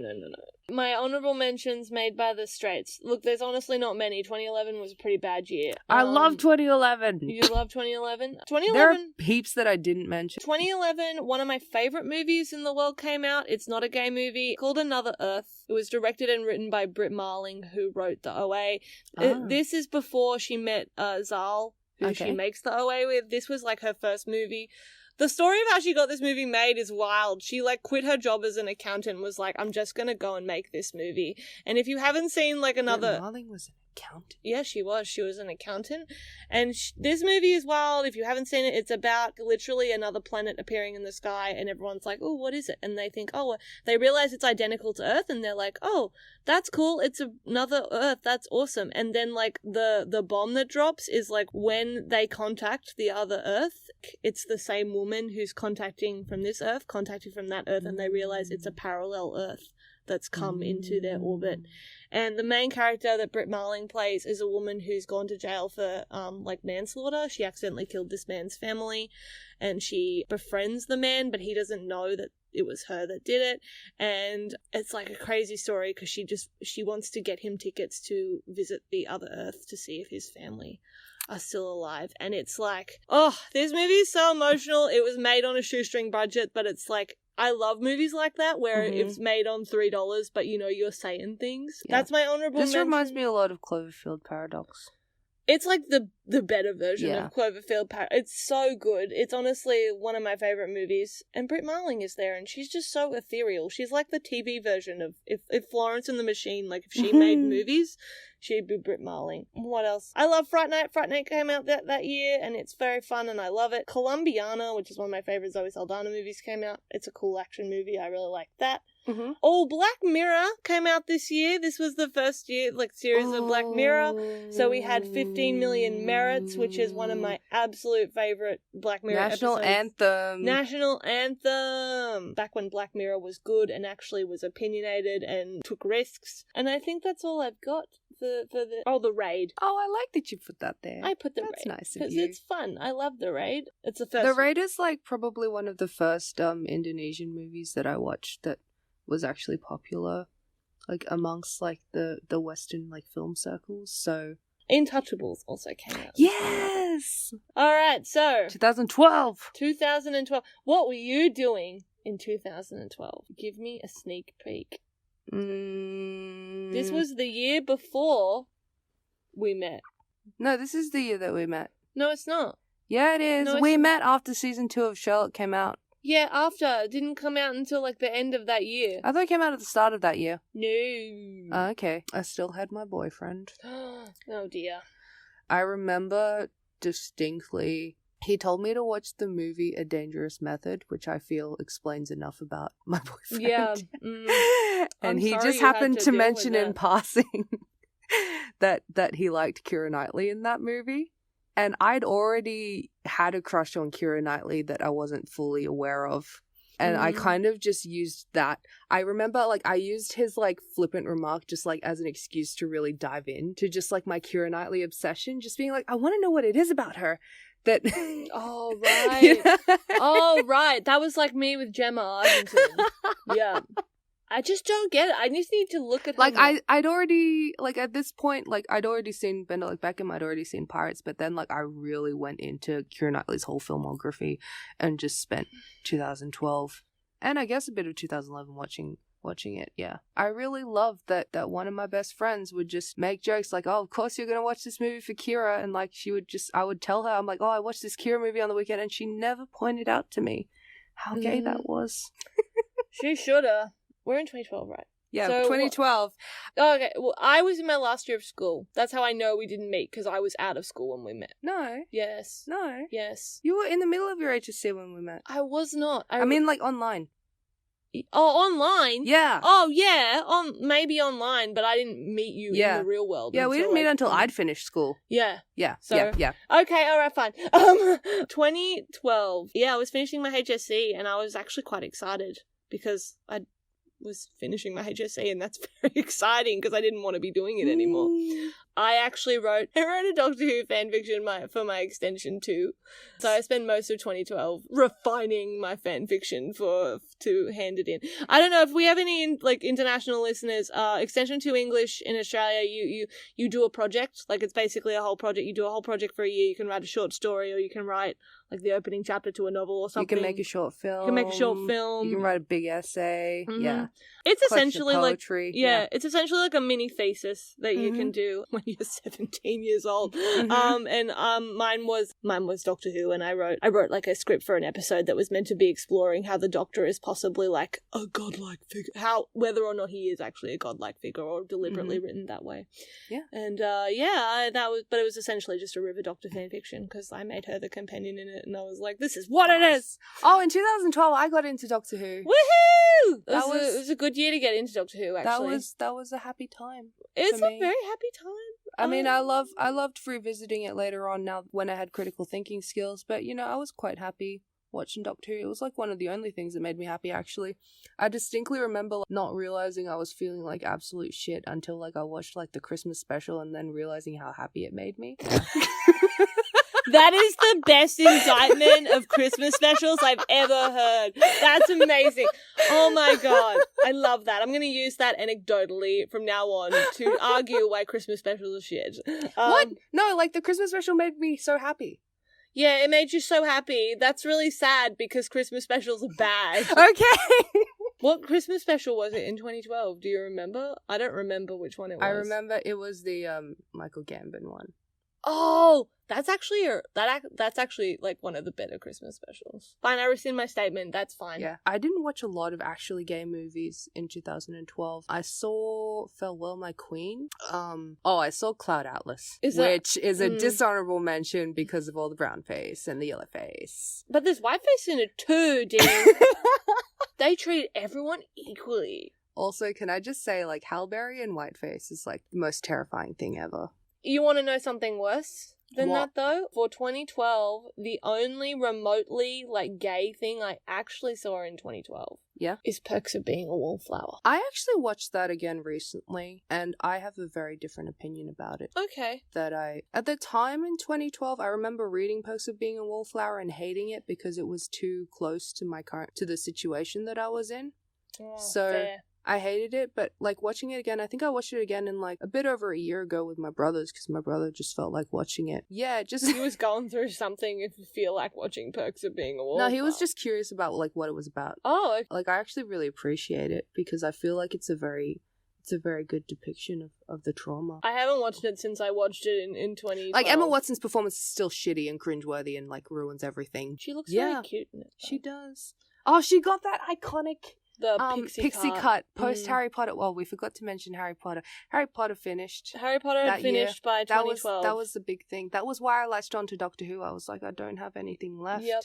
My honourable mentions made by the straights. Look, there's honestly not many. 2011 was a pretty bad year. I love 2011. You love 2011? There are heaps that I didn't mention. 2011, one of my favourite movies in the world came out. It's not a gay movie. Called Another Earth. It was directed and written by Britt Marling, who wrote the OA. This is before she met Zal, who she makes the OA with. This was like her first movie. The story of how she got this movie made is wild. She, like, quit her job as an accountant and was like, I'm just gonna go and make this movie. And if you haven't seen, like, another... Marling was in it. Accountant? Yeah, she was. She was an accountant. And this movie is wild. If you haven't seen it, it's about literally another planet appearing in the sky, and everyone's like, oh, what is it? And they think, oh, they realize it's identical to Earth, and they're like, oh, that's cool. It's another Earth. That's awesome. And then, like, the bomb that drops is, like, when they contact the other Earth, it's the same woman who's contacting from this Earth, contacting from that Earth, and they realize it's a parallel Earth that's come into their orbit. And the main character that Britt Marling plays is a woman who's gone to jail for, like, manslaughter. She accidentally killed this man's family, and she befriends the man, but he doesn't know that it was her that did it. And it's, like, a crazy story because she wants to get him tickets to visit the other Earth to see if his family are still alive. And it's like, oh, this movie is so emotional. It was made on a shoestring budget, but it's like, I love movies like that where it's made on $3, but you know you're saying things. Yeah. That's my honorable mention. This reminds me a lot of Cloverfield Paradox. It's like the better version of Cloverfield Paradox. It's so good. It's honestly one of my favorite movies. And Britt Marling is there, and she's just so ethereal. She's like the TV version of if Florence and the Machine, like if she made movies, she'd be Britt Marling. What else? I love Fright Night. Fright Night came out that year, and it's very fun, and I love it. Columbiana, which is one of my favorite Zoe Saldana movies, came out. It's a cool action movie. I really like that. Oh, Black Mirror came out this year. This was the first year, like, series of Black Mirror. So we had 15 Million Merits, which is one of my absolute favorite Black Mirror National episodes. National Anthem. Back when Black Mirror was good and actually was opinionated and took risks. And I think that's all I've got for the Raid. Oh, I like that you put that there. I put the That's Raid. nice of Because you. it's fun. I love the Raid. It's the first. The Raid is, like, probably one of the first Indonesian movies that I watched that was actually popular, like, amongst, like, the Western, like, film circles. So Intouchables also came out. Yes. All right, so 2012. What were you doing in 2012? Give me a sneak peek. This was the year before we met. No, this is the year that we met. No, it's not. Yeah, it is. No, we met after season 2 of Sherlock came out. Yeah, after. It didn't come out until, like, the end of that year. I thought it came out at the start of that year. No. Okay. I still had my boyfriend. Oh, dear. I remember distinctly, he told me to watch the movie A Dangerous Method, which I feel explains enough about my boyfriend. Yeah. And he just happened to mention in passing that he liked Keira Knightley in that movie. And I'd already had a crush on Keira Knightley that I wasn't fully aware of. And I kind of just used that. I remember, like, I used his, like, flippant remark just, like, as an excuse to really dive in to just, like, my Keira Knightley obsession. Just being like, I want to know what it is about her that... Oh, right. Oh, right. That was like me with Gemma Argentine. Yeah. I just don't get it. I just need to look at her. Like, I'd already, like, at this point, like, I'd already seen Bend It Like Beckham, I'd already seen Pirates, but then, like, I really went into Keira Knightley's whole filmography and just spent 2012, and I guess a bit of 2011 watching it, yeah. I really loved that one of my best friends would just make jokes like, oh, of course you're gonna watch this movie for Keira, and, like, I would tell her, I'm like, oh, I watched this Keira movie on the weekend, and she never pointed out to me how gay that was. She shoulda. We're in 2012, right? Yeah, so, 2012. Okay, well, I was in my last year of school. That's how I know we didn't meet, because I was out of school when we met. No. Yes. No. Yes. You were in the middle of your HSC when we met. I was not. I mean, like, online. Oh, online? Yeah. Oh, yeah. Maybe online, but I didn't meet you in the real world. Yeah, we didn't meet until I'd finished school. Yeah. Yeah. So, yeah. Okay, alright, fine. 2012. Yeah, I was finishing my HSC, and I was actually quite excited, because I was finishing my HSC, and that's very exciting because I didn't want to be doing it anymore. I actually wrote a Doctor Who fanfiction for my extension too. So I spent most of 2012 refining my fanfiction to hand it in. I don't know if we have any like international listeners. Extension 2 English in Australia, you do a project. Like, it's basically a whole project. You do a whole project for a year. You can write a short story, or you can write like the opening chapter to a novel or something. You can make a short film. You can write a big essay. Mm-hmm. Yeah. It's essentially poetry. it's essentially like a mini thesis that you can do when when you're 17 years old. And mine was Doctor Who, and I wrote like a script for an episode that was meant to be exploring how the Doctor is possibly like a godlike figure, whether or not he is actually a godlike figure or deliberately written that way. Yeah. And but it was essentially just a River Doctor fan fiction because I made her the companion in it, and I was like, this is what it is. Oh, in 2012, I got into Doctor Who. Woohoo! It was a good year to get into Doctor Who. Actually, that was a happy time. It's a very happy time. I mean, I loved revisiting it later on now when I had critical thinking skills, but I was quite happy watching Doctor Who. It was like one of the only things that made me happy, actually. I distinctly remember not realizing I was feeling like absolute shit until like I watched like the Christmas special and then realizing how happy it made me. That is the best indictment of Christmas specials I've ever heard. That's amazing. Oh my god. I love that. I'm going to use that anecdotally from now on to argue why Christmas specials are shit. What? No, like the Christmas special made me so happy. Yeah, it made you so happy. That's really sad because Christmas specials are bad. Okay. What Christmas special was it in 2012? Do you remember? I don't remember which one it was. I remember it was the Michael Gambon one. Oh, that's actually like one of the better Christmas specials. Fine, I rescind my statement. That's fine. Yeah, I didn't watch a lot of actually gay movies in 2012. I saw Farewell My Queen. I saw Cloud Atlas, which is a dishonorable mention because of all the brown face and the yellow face. But there's white face in it too, Deah. They treat everyone equally. Also, can I just say, like, Halberry and whiteface is like the most terrifying thing ever. You want to know something worse than What? that, though? For 2012, the only remotely, like, gay thing I actually saw in 2012 is Perks of Being a Wallflower. I actually watched that again recently, and I have a very different opinion about it. Okay. At the time in 2012, I remember reading Perks of Being a Wallflower and hating it because it was too close to the situation that I was in. Oh, so fair. I hated it, but like watching it again, I think I watched it again in like a bit over a year ago with my brothers because my brother just felt like watching it. Yeah, just he was going through something if you feel like watching Perks of Being a Wallflower. No, he was just curious about like what it was about. Oh, okay. Like I actually really appreciate it because I feel like it's a very good depiction of the trauma. I haven't watched it since I watched it in 2012. Like Emma Watson's performance is still shitty and cringeworthy and like ruins everything. She looks very cute in it. She does. Oh, she got that iconic pixie cut post Harry Potter. Well, we forgot to mention Harry Potter. Harry Potter finished. Harry Potter had finished by 2012. That was the big thing. That was why I latched on to Doctor Who. I was like, I don't have anything left. Yep.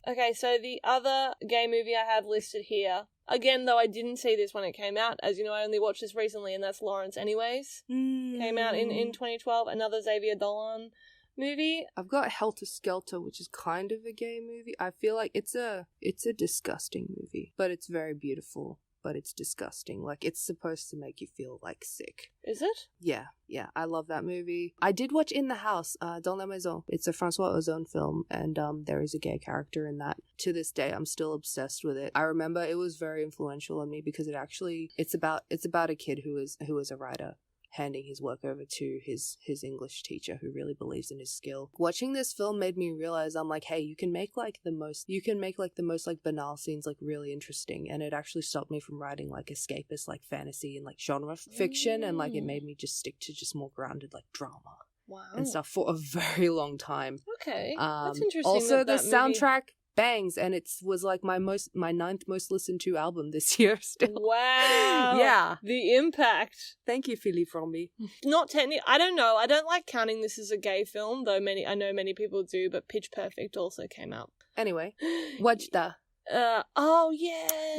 Okay, so the other gay movie I have listed here, again, though I didn't see this when it came out. As you know, I only watched this recently, and that's Lawrence Anyways. Came out in 2012. Another Xavier Dolan movie. I've got Helter Skelter, which is kind of a gay movie. I feel like it's a disgusting movie, but it's very beautiful, but it's disgusting. Like it's supposed to make you feel like sick. Is it? Yeah, I love that movie. I did watch In the House, Dans la Maison. It's a Francois Ozon film, and there is a gay character in that. To this day, I'm still obsessed with it. I remember it was very influential on me because it's about a kid who is a writer, handing his work over to his English teacher who really believes in his skill. Watching this film made me realize I'm like, hey, you can make the most like banal scenes like really interesting, and it actually stopped me from writing like escapist like fantasy and like genre fiction, and like it made me just stick to just more grounded like drama. Wow. And stuff for a very long time. Okay. That's interesting. Also, the movie soundtrack bangs, and it was like my 9th most listened to album this year still. Wow. Yeah. The impact. Thank you, Philly Fromby. Not technically, I don't know. I don't like counting this as a gay film, though I know many people do, but Pitch Perfect also came out. Anyway, Wajda. Oh yeah.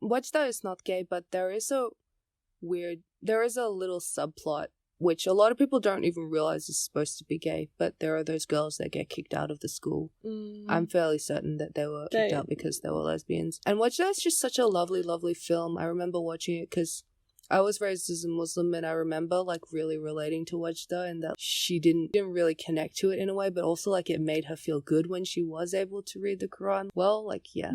Wajda is not gay, but there is a little subplot which a lot of people don't even realize is supposed to be gay, but there are those girls that get kicked out of the school. I'm fairly certain that they were kicked out because they were lesbians. And Wajda is just such a lovely, lovely film. I remember watching it because I was raised as a Muslim, and I remember like really relating to Wajda, and that she didn't really connect to it in a way, but also like it made her feel good when she was able to read the Quran. Well, like yeah.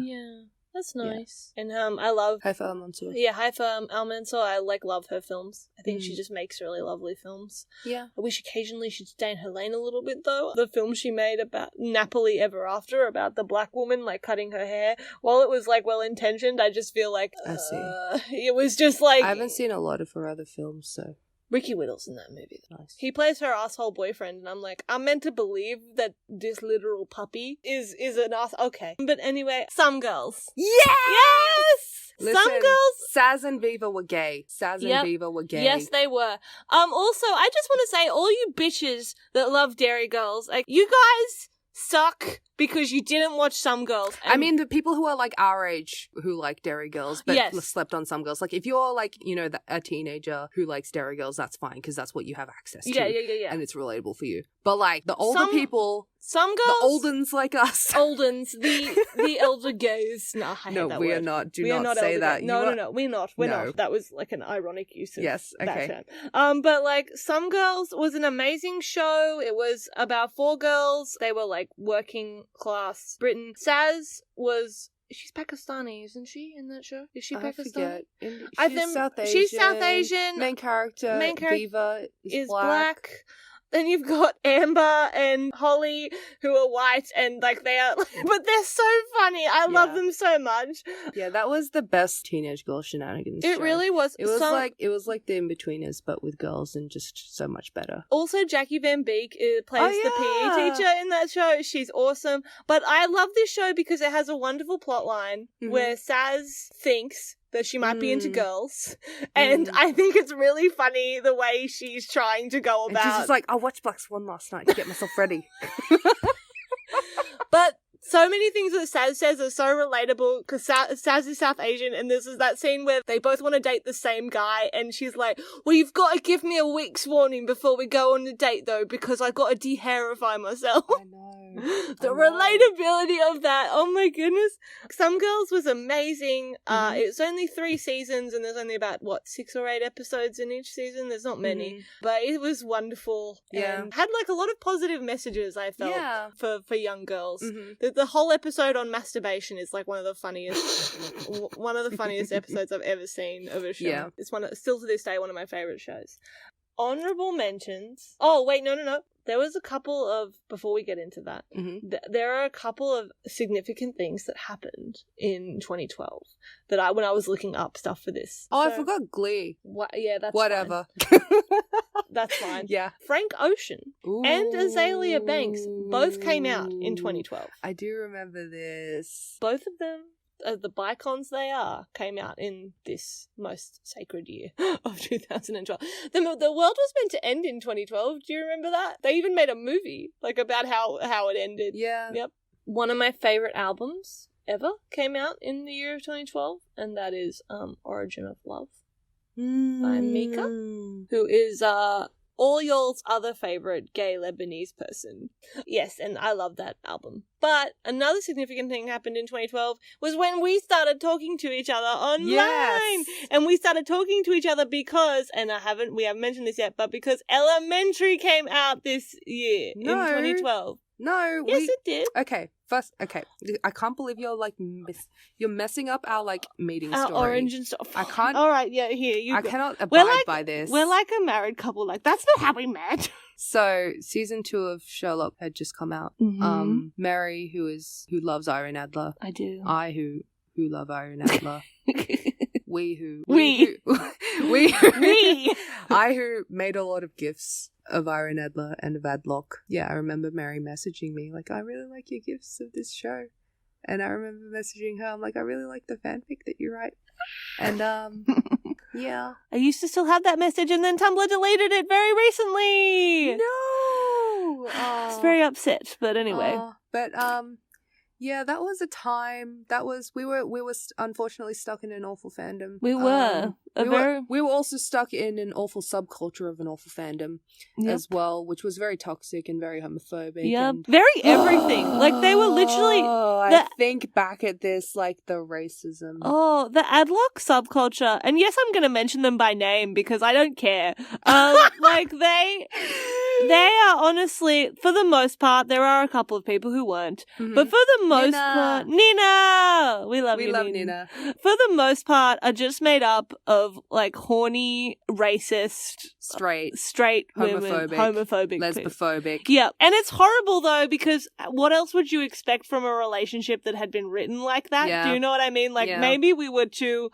That's nice. Yeah. And I love Haifa Al-Mansour. Yeah, Haifa Al-Mansour. I love her films. I think she just makes really lovely films. Yeah. I wish occasionally she'd stay in her lane a little bit though. The film she made about Napoli Ever After, about the black woman like cutting her hair, while it was like well intentioned, I just feel like I see. It was just like I haven't seen a lot of her other films, so Ricky Whittle's in that movie. Nice. He plays her asshole boyfriend, and I'm like, I'm meant to believe that this literal puppy is an ass. Okay. But anyway, some girls. Yes! Listen, some girls. Saz and Viva were gay. Saz and Viva were gay. Yes, they were. Also, I just want to say, all you bitches that love Dairy Girls, like, you guys suck because you didn't watch Some Girls. I mean, the people who are like our age who like Dairy Girls but slept on Some Girls. Like, if you're like, you know, a teenager who likes Dairy Girls, that's fine because that's what you have access to. Yeah. And it's relatable for you. But like the older people, Some Girls, the oldens like us, the elder gays. No, I hate that word. we are not. Do not say that. No, we're not. We're not. That was like an ironic use of that term. But like Some Girls was an amazing show. It was about 4 girls. They were like working class Britain. Saz was. She's Pakistani, isn't she, in that show? Is she Pakistani? I forget. She's South Asian. Main character Viva is black. Then you've got Amber and Holly, who are white, and like they are, but they're so funny. I love them so much. Yeah, that was the best teenage girl shenanigans. It really was. It was like the In-Betweeners, but with girls, and just so much better. Also, Jackie Van Beek plays the PE teacher in that show. She's awesome. But I love this show because it has a wonderful plot line where Saz thinks that she might be into girls. And I think it's really funny the way she's trying to go about... And she's just like, I watched Black Swan last night to get myself ready. But so many things that Saz says are so relatable because Saz is South Asian, and this is that scene where they both want to date the same guy, and she's like, well, you've got to give me a week's warning before we go on a date, though, because I've got to de-hairify myself. I know. Relatability of that. Oh my goodness. Some Girls was amazing. It's only 3 seasons, and there's only about, 6 or 8 episodes in each season. There's not many. But it was wonderful. Yeah. And had like a lot of positive messages, I felt, for young girls. The whole episode on masturbation is like one of the funniest episodes I've ever seen of a show. Yeah. It's still to this day one of my favorite shows. Honorable mentions. Oh, wait, no. There was a couple of, before we get into that, there are a couple of significant things that happened in 2012 that when I was looking up stuff for this. Oh, I forgot Glee. Yeah, that's whatever. Fine. That's fine. Yeah. Frank Ocean and Azalea Banks both came out in 2012. I do remember this. Both of them, the bicons they are, came out in this most sacred year of 2012. The world was meant to end in 2012. Do you remember that? They even made a movie like about how it ended. Yeah. Yep. One of my favorite albums ever came out in the year of 2012, and that is Origin of Love by Mika, who is all y'all's other favorite gay Lebanese person. Yes, and I love that album. But another significant thing happened in 2012 was when we started talking to each other online. Yes. And we started talking to each other because, and we haven't mentioned this yet, but because Elementary came out this year in 2012. No. Yes, it did. Okay. First, I can't believe you're like you're messing up our like meeting story. Our origin stuff. I can't. All right, yeah, here I cannot abide by this. We're like a married couple. Like that's not how we met. So season 2 of Sherlock had just come out. Mary, who loves Irene Adler. I do. I who love Irene Adler. We. I who made a lot of gifs of Irene Adler and of Adlock. Yeah, I remember Mary messaging me like, I really like your gifs of this show. And I remember messaging her, I'm like, I really like the fanfic that you write. And yeah. I used to still have that message, and then Tumblr deleted it very recently. No. I was very upset, but anyway. Yeah, that was a time. We were unfortunately stuck in an awful fandom. We were. We were also stuck in an awful subculture of an awful fandom as well, which was very toxic and very homophobic. Yeah, very everything. Like they were literally. I think back at this, like the racism. Oh, the Adlock subculture, and yes, I'm going to mention them by name because I don't care. Like They are honestly, for the most part, there are a couple of people who weren't, but for the most part, Nina! We love Nina. For the most part, are just made up of, like, horny, racist, straight homophobic, women, homophobic, lesbophobic. Yeah, and it's horrible, though, because what else would you expect from a relationship that had been written like that? Yeah. Do you know what I mean? Like, maybe we were too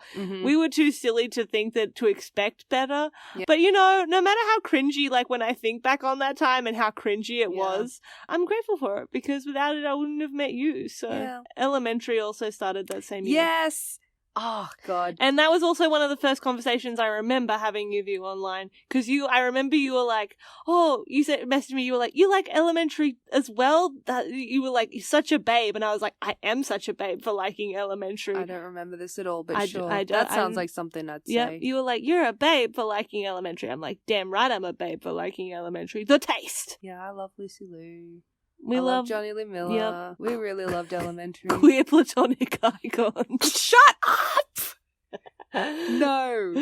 silly to think that, to expect better. Yeah. But, you know, no matter how cringy, like, when I think back on that time and how cringy it was, I'm grateful for it, because without it, I wouldn't have met you. So, Elementary also started that same year. Yes! Oh, God. And that was also one of the first conversations I remember having with you online. Because I remember you were like, messaged me, you were like, you like Elementary as well? You were like, you're such a babe. And I was like, I am such a babe for liking Elementary. I don't remember this at all, but sure. That sounds like something I'd say. Yeah, you were like, you're a babe for liking Elementary. I'm like, damn right I'm a babe for liking Elementary. The taste. Yeah, I love Lucy Liu. We love Johnny Lee Miller. Yep. We really loved Elementary. Queer platonic icons. Shut up! No,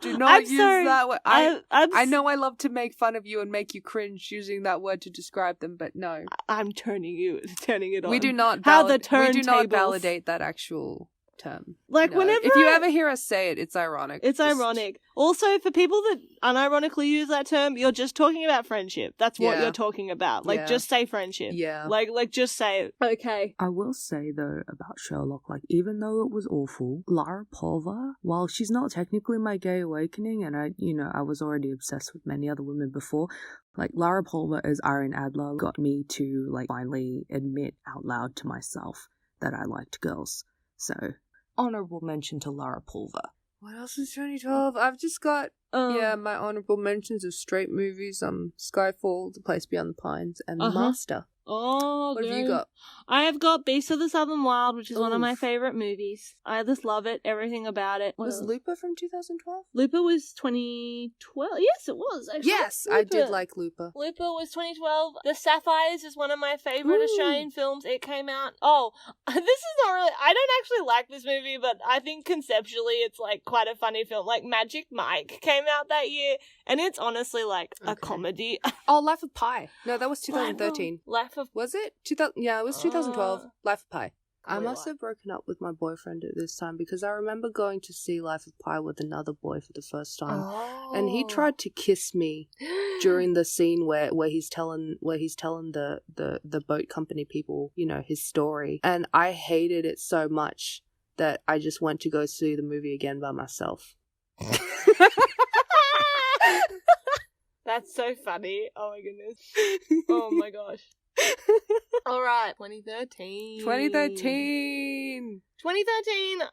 do not use that word. I know I love to make fun of you and make you cringe using that word to describe them, but no. I'm turning it on. We do not validate that actual term. Like, whenever if you ever hear us say it, it's ironic. It's ironic. Also, for people that unironically use that term, you're just talking about friendship. That's what you're talking about. Like, just say friendship. Yeah. Like just say it. Okay. I will say, though, about Sherlock, like, even though it was awful, Lara Pulver, while she's not technically my gay awakening, and I was already obsessed with many other women before, like, Lara Pulver as Irene Adler got me to, like, finally admit out loud to myself that I liked girls. So, honorable mention to Lara Pulver. What else is 2012? I've just got my honorable mentions of straight movies. Skyfall, The Place Beyond the Pines, and Master. Oh, what have you got? I have got Beasts of the Southern Wild, which is one of my favorite movies. I just love it, everything about it. Was Looper from 2012? Looper was 2012. Yes, it was, actually. Yes, I did like Looper. Looper was 2012. The Sapphires is one of my favorite Australian films. It came out... Oh, this is not really... I don't actually like this movie, but I think conceptually it's, like, quite a funny film. Like, Magic Mike came out that year, and it's honestly, like, a comedy. Oh, Life of Pi. No, that was 2013. Was it? Yeah, it was 2012. Life of Pi. I must have broken up with my boyfriend at this time, because I remember going to see Life of Pi with another boy for the first time, and he tried to kiss me during the scene where he's telling the boat company people, his story, and I hated it so much that I just went to go see the movie again by myself. That's so funny. Oh my goodness. Oh my gosh. All right, 2013. 2013,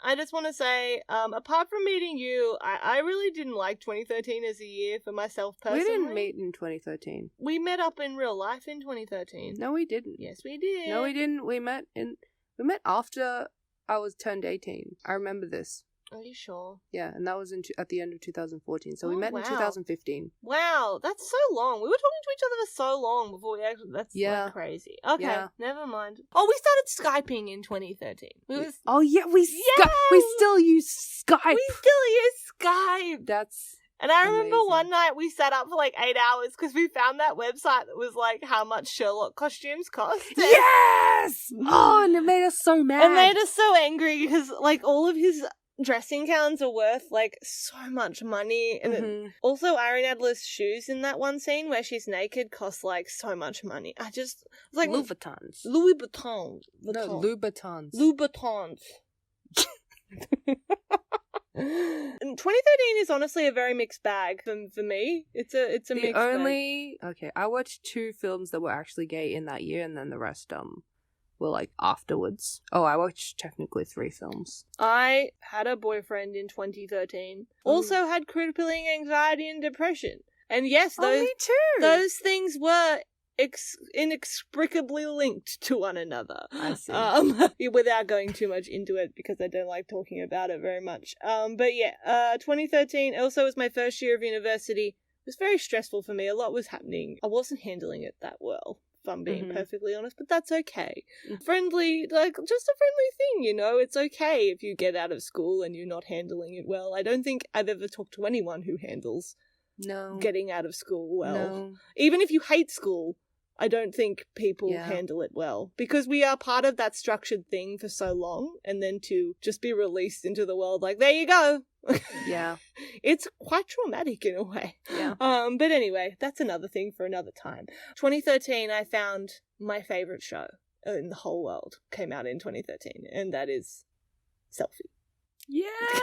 I just want to say, apart from meeting you, I really didn't like 2013 as a year for myself personally. We didn't meet in 2013. We met up in real life in 2013. No, we didn't. Yes, we did. No, we didn't. We met after I was turned 18. I remember this. Are you sure? Yeah, and that was at the end of 2014. So we met in 2015. Wow, that's so long. We were talking to each other for so long before we actually... That's like crazy. Okay, never mind. Oh, we started Skyping in 2013. We still use Skype. That's... And I remember one night we sat up for like 8 hours because we found that website that was like how much Sherlock costumes cost. Yes! Oh, and it made us so mad. It made us so angry because like all of his dressing gowns are worth like so much money, and also Irene Adler's shoes in that one scene where she's naked cost like so much money. I just like Louis Vuittons. No, Louboutins. And 2013 is honestly a very mixed bag for me. It's a mixed bag. Okay, I watched 2 films that were actually gay in that year, and then the rest were like afterwards. Oh, I watched technically 3 films. I had a boyfriend in 2013. Also had crippling anxiety and depression. And yes, me too. Those things were inextricably linked to one another. I see. Without going too much into it because I don't like talking about it very much. But yeah, 2013 also was my first year of university. It was very stressful for me. A lot was happening. I wasn't handling it that well, if I'm being perfectly honest, but that's okay. Friendly, like, just a friendly thing, It's okay if you get out of school and you're not handling it well. I don't think I've ever talked to anyone who handles getting out of school well. No. Even if you hate school, I don't think people handle it well, because we are part of that structured thing for so long, and then to just be released into the world like, there you go. Yeah. It's quite traumatic in a way. Yeah. But anyway, that's another thing for another time. 2013, I found my favourite show in the whole world came out in 2013, and that is Selfie. Yes!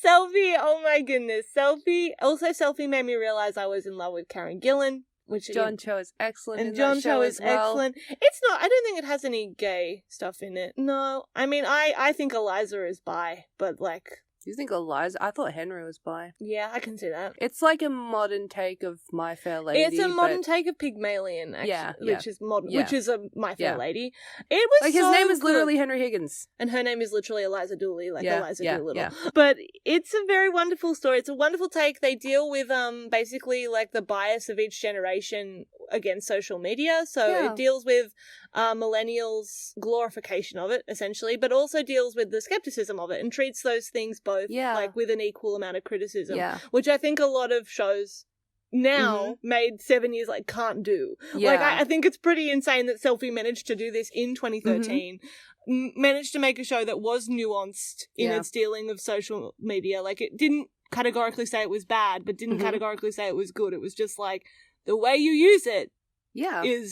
Selfie, oh my goodness. Selfie. Also, Selfie made me realise I was in love with Karen Gillan. Which John Cho is excellent and in John that show Cho is as well. excellent. It's not, I don't think it has any gay stuff in it. No. I mean, I think Eliza is bi, but like... You think Eliza? I thought Henry was bi. Yeah, I can see that. It's like a modern take of My Fair Lady. It's a modern take of Pygmalion, actually, Yeah, which is modern, which is a My Fair Lady. It was like so his name is good. literally Henry Higgins, and her name is literally Eliza Dooley, like Eliza Doolittle. Yeah. But it's a very wonderful story. It's a wonderful take. They deal with basically like the bias of each generation against social media. So it deals with millennials' glorification of it, essentially, but also deals with the skepticism of it and treats those things both like with an equal amount of criticism, which I think a lot of shows now made 7 years like can't do. Like I think it's pretty insane that Selfie managed to do this in 2013. Managed to make a show that was nuanced in its dealing of social media. Like, it didn't categorically say it was bad, but didn't categorically say it was good. It was just like, the way you use it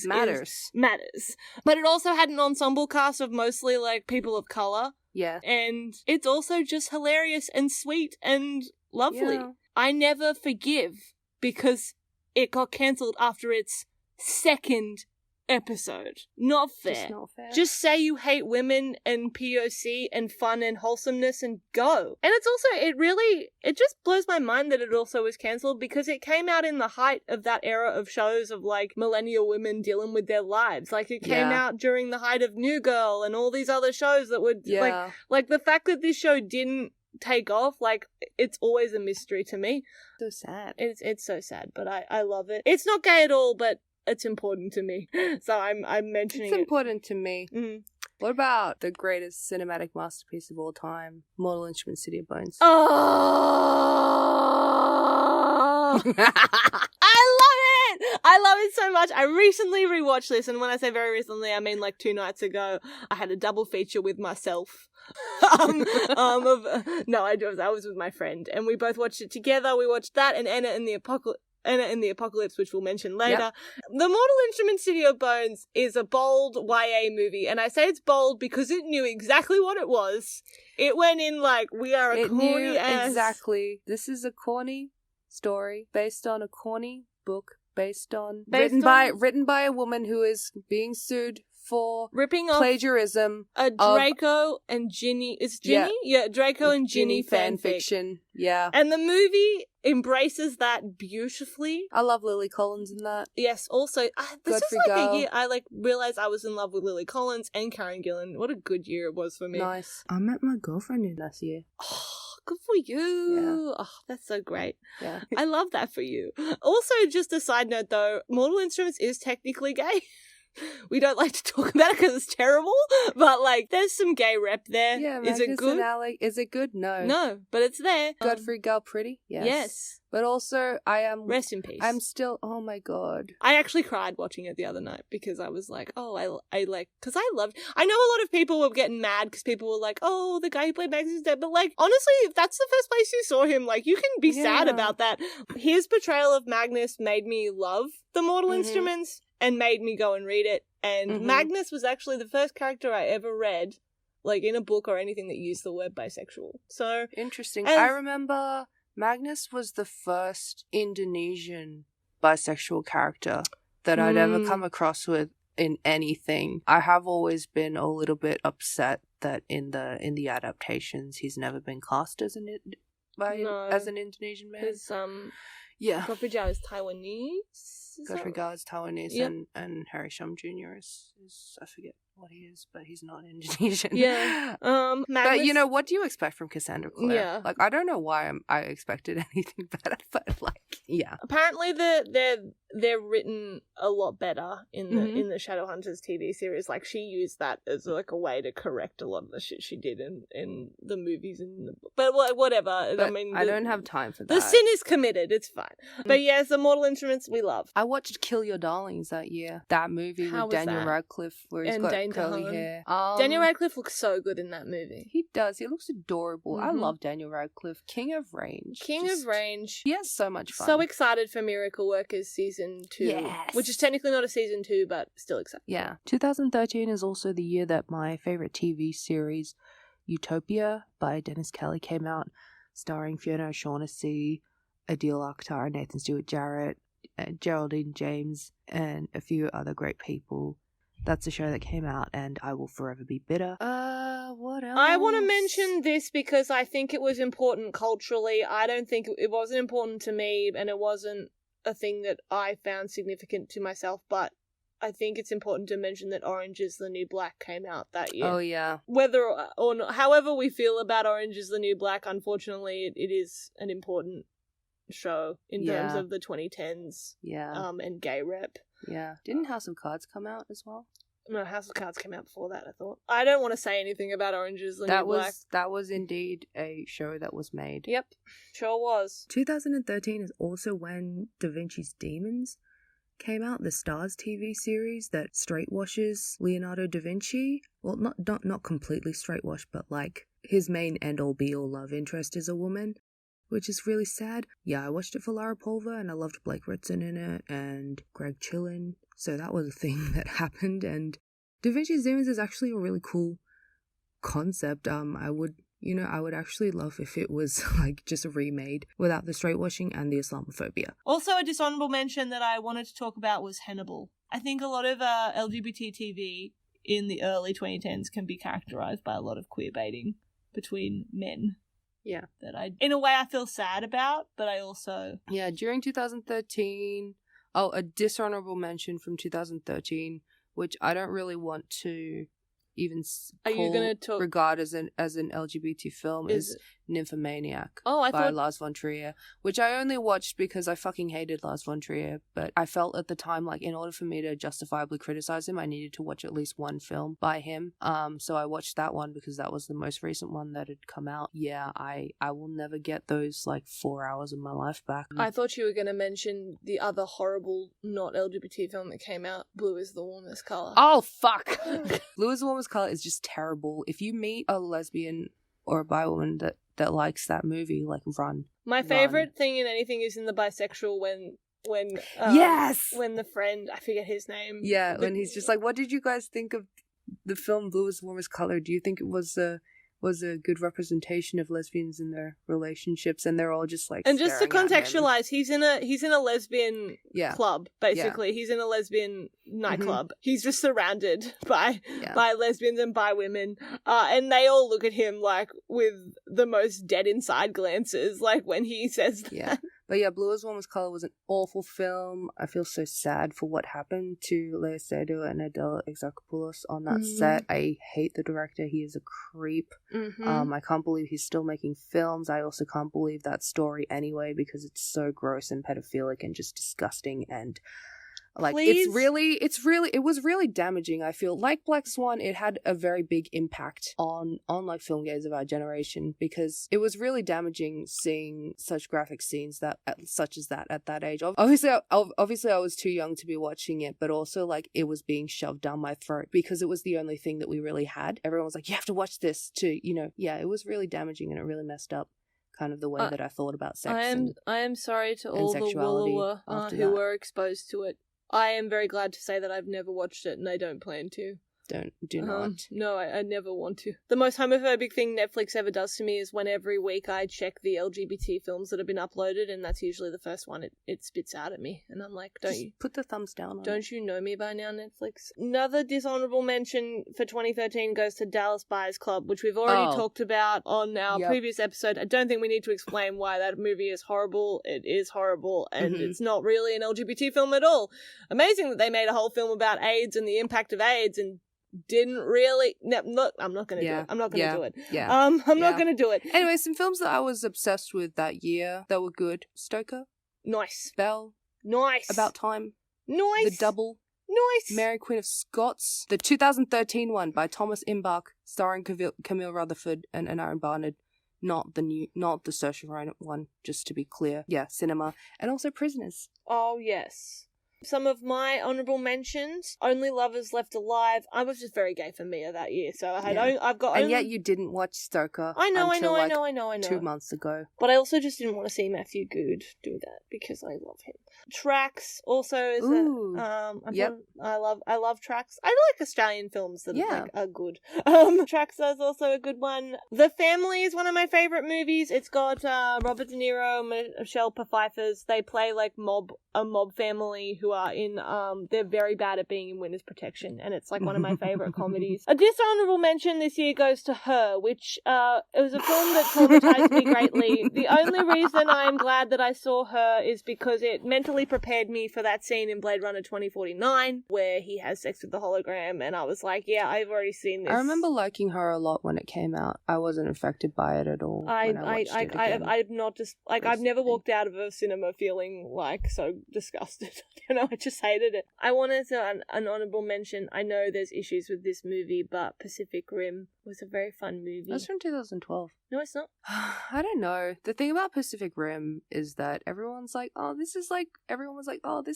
matters. But it also had an ensemble cast of mostly like people of colour. Yeah. And it's also just hilarious and sweet and lovely. Yeah. I never forgive because it got cancelled after its second episode. Not fair. Just not fair. Just say you hate women and POC and fun and wholesomeness and go. And it's also, it just blows my mind that it also was cancelled because it came out in the height of that era of shows of like millennial women dealing with their lives. Like it came out during the height of New Girl and all these other shows that would like the fact that this show didn't take off, like, it's always a mystery to me. So sad. It's so sad, but I love it. It's not gay at all, but it's important to me, so I'm mentioning it. It's important to me. What about the greatest cinematic masterpiece of all time, Mortal Instruments: City of Bones? Oh, I love it so much. I recently rewatched this, and when I say very recently, I mean like 2 nights ago. I had a double feature with myself. I was with my friend, and we both watched it together. We watched that and Anna and the Apocalypse, which we'll mention later. Yep. The Mortal Instruments: City of Bones is a bold YA movie, and I say it's bold because it knew exactly what it was. It went in like, we are a corny ass. Exactly. This is a corny story based on a corny book written by a woman who is being sued for ripping plagiarism off a Draco and Ginny. Is Ginny? Yeah, Draco and Ginny fanfiction. Yeah. And the movie embraces that beautifully. I love Lily Collins in that. Yes, also, this is like a year I realised I was in love with Lily Collins and Karen Gillan. What a good year it was for me. Nice. I met my girlfriend in last year. Oh, good for you. Yeah. Oh, that's so great. Yeah. I love that for you. Also, just a side note though, Mortal Instruments is technically gay. We don't like to talk about it because it's terrible, but like, there's some gay rep there. Yeah, is it good? Is it good? No. No, but it's there. Godfrey Girl Pretty? Yes. But also, I am... Rest in peace. I'm still... Oh my god. I actually cried watching it the other night because I was like, oh, I like... Because I loved... I know a lot of people were getting mad because people were like, oh, the guy who played Magnus is dead. But like, honestly, if that's the first place you saw him, like, you can be sad about that. His portrayal of Magnus made me love the Mortal Instruments and made me go and read it. And Magnus was actually the first character I ever read, like, in a book or anything that used the word bisexual. So... Interesting. I remember... Magnus was the first Indonesian bisexual character that I'd ever come across with in anything. I have always been a little bit upset that in the adaptations he's never been cast as an Indonesian man. Because Godfrey Gao is Taiwanese. Godfrey Gao is Taiwanese, and Harry Shum Jr. is I forget what he is, but he's not Indonesian. Yeah. Magnus... But, you know, what do you expect from Cassandra Clare? Yeah. Like, I don't know why I expected anything better, but, like, yeah. Apparently they're written a lot better in the Shadowhunters TV series. Like, she used that as like a way to correct a lot of the shit she did in the movies but whatever. But I mean, I don't have time for that. The sin is committed. It's fine. But yes, the Mortal Instruments we love. I watched Kill Your Darlings that year. That movie How with was Daniel that? Radcliffe, where he's And got Dane curly DeHaan. hair. Daniel Radcliffe looks so good in that movie. He does. He looks adorable. I Mhm. love Daniel Radcliffe. King of Range. King of Range. He has so much fun. So excited for Miracle Workers season 2. Yes. Which is technically not a season 2, but still excited. Yeah. 2013 is also the year that my favorite TV series, Utopia by Dennis Kelly, came out, starring Fiona O'Shaughnessy, Adil Akhtar, Nathan Stewart Jarrett, Geraldine James, and a few other great people. That's a show that came out, and I will forever be bitter. What else? I want to mention this because I think it was important culturally. I don't think it wasn't important to me, and it wasn't a thing that I found significant to myself, but I think it's important to mention that Orange is the New Black came out that year. Oh, yeah. Whether or not, however we feel about Orange is the New Black, unfortunately, it is an important show in terms of the 2010s and gay rep. Yeah. Didn't House of Cards come out as well? No, House of Cards came out before that, I thought. I don't want to say anything about Orange is the New Black. That was indeed a show that was made. Yep, sure was. 2013 is also when Da Vinci's Demons came out, the Stars TV series that straightwashes Leonardo da Vinci. Well, not completely straightwashed, but like his main end-all be-all love interest is a woman, which is really sad. Yeah, I watched it for Lara Pulver, and I loved Blake Ritson in it, and Greg Chillen, so that was a thing that happened, and Da Vinci's Demons is actually a really cool concept. I would actually love if it was like just remade without the straightwashing and the Islamophobia. Also, a dishonorable mention that I wanted to talk about was Hannibal. I think a lot of LGBT TV in the early 2010s can be characterized by a lot of queer baiting between men. Yeah. That in a way I feel sad about, but I also... Yeah, during 2013... Oh, a dishonorable mention from 2013, which I don't really want to even regard as an LGBT film, is Nymphomaniac by Lars von Trier, which I only watched because I fucking hated Lars von Trier, but I felt at the time like in order for me to justifiably criticize him, I needed to watch at least one film by him. So I watched that one because that was the most recent one that had come out. Yeah, I will never get those like 4 hours of my life back. I thought you were going to mention the other horrible not LGBT film that came out, Blue is the Warmest Color. Oh, fuck! Blue is the Warmest Color is just terrible. If you meet a lesbian or a bi woman that likes that movie, like, run. My favorite thing in anything is in the bisexual when yes! When the friend, I forget his name. Yeah, when he's just like, what did you guys think of the film Blue is the Warmest Color? Do you think it was a good representation of lesbians in their relationships? And they're all just like, and just to contextualize, he's in a lesbian club, basically. Yeah. He's in a lesbian nightclub. Mm-hmm. He's just surrounded by lesbians and bi women, and they all look at him like with the most dead inside glances, like when he says that. Yeah. But yeah, Blue is the Warmest Color was an awful film. I feel so sad for what happened to Lea Seydoux and Adele Exarchopoulos on that set. I hate the director. He is a creep. Mm-hmm. I can't believe he's still making films. I also can't believe that story anyway because it's so gross and pedophilic and just disgusting and... Like, it was really damaging, I feel. Like Black Swan, it had a very big impact on like film gays of our generation because it was really damaging seeing such graphic scenes such as that at that age. Obviously I was too young to be watching it, but also like it was being shoved down my throat because it was the only thing that we really had. Everyone was like, you have to watch this to, it was really damaging and it really messed up kind of the way that I thought about sex. I am sorry to all the Woolloowa who were exposed to it. I am very glad to say that I've never watched it and I don't plan to. Do not. No, I never want to. The most homophobic thing Netflix ever does to me is when every week I check the LGBT films that have been uploaded, and that's usually the first one it spits out at me. And I'm like, put the thumbs down on Don't you know me by now, Netflix? Another dishonorable mention for 2013 goes to Dallas Buyers Club, which we've already talked about on our previous episode. I don't think we need to explain why that movie is horrible. It is horrible, and it's not really an LGBT film at all. Amazing that they made a whole film about AIDS and the impact of AIDS and didn't really... No, I'm not going to do it. I'm not going to do it. Yeah. I'm not going to do it. Anyway, some films that I was obsessed with that year that were good. Stoker. Nice. Belle. Nice. About Time. Nice. The Double. Nice. Mary Queen of Scots. The 2013 one by Thomas Imbach, starring Camille Rutherford and Aaron Barnard. Not the Saoirse Ronan one, just to be clear. Yeah, cinema. And also Prisoners. Oh, yes. Some of my honourable mentions: Only Lovers Left Alive. I was just very gay for Mia that year, so I've got. And yet you didn't watch Stoker. I know. 2 months ago. But I also just didn't want to see Matthew Good do that because I love him. Tracks also is I love Tracks. I like Australian films that are good. Tracks is also a good one. The Family is one of my favourite movies. It's got Robert De Niro and Michelle Pfeiffer. They play like a mob family who are in they're very bad at being in witness protection, and it's like one of my favourite comedies. A dishonourable mention this year goes to Her, which it was a film that traumatized me greatly. The only reason I am glad that I saw Her is because it mentally prepared me for that scene in Blade Runner 2049 where he has sex with the hologram, and I was like, yeah, I've already seen this. I remember liking Her a lot when it came out. I wasn't affected by it at all. I've never walked out of a cinema feeling like so disgusted. I don't know, I just hated it. I wanted to an honourable mention. I know there's issues with this movie, but Pacific Rim was a very fun movie. That's from 2012. No, it's not. I don't know. The thing about Pacific Rim is that everyone was like, this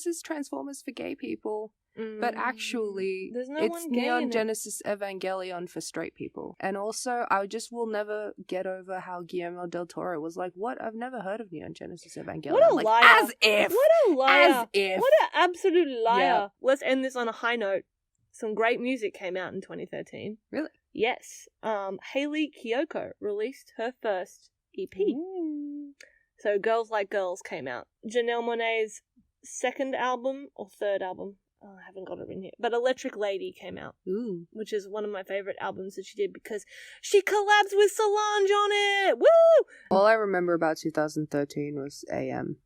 is Transformers for gay people. But actually, it's Neon Genesis Evangelion for straight people. And also, I just will never get over how Guillermo del Toro was like, what? I've never heard of Neon Genesis Evangelion. What a liar. As if. What a liar. As if. What an absolute liar. Yeah. Let's end this on a high note. Some great music came out in 2013. Really? Yes. Hayley Kiyoko released her first EP. Ooh. So Girls Like Girls came out. Janelle Monae's second album or third album. Oh, I haven't got it in here. But Electric Lady came out. Ooh. Which is one of my favourite albums that she did because she collabs with Solange on it. Woo! All I remember about 2013 was AM.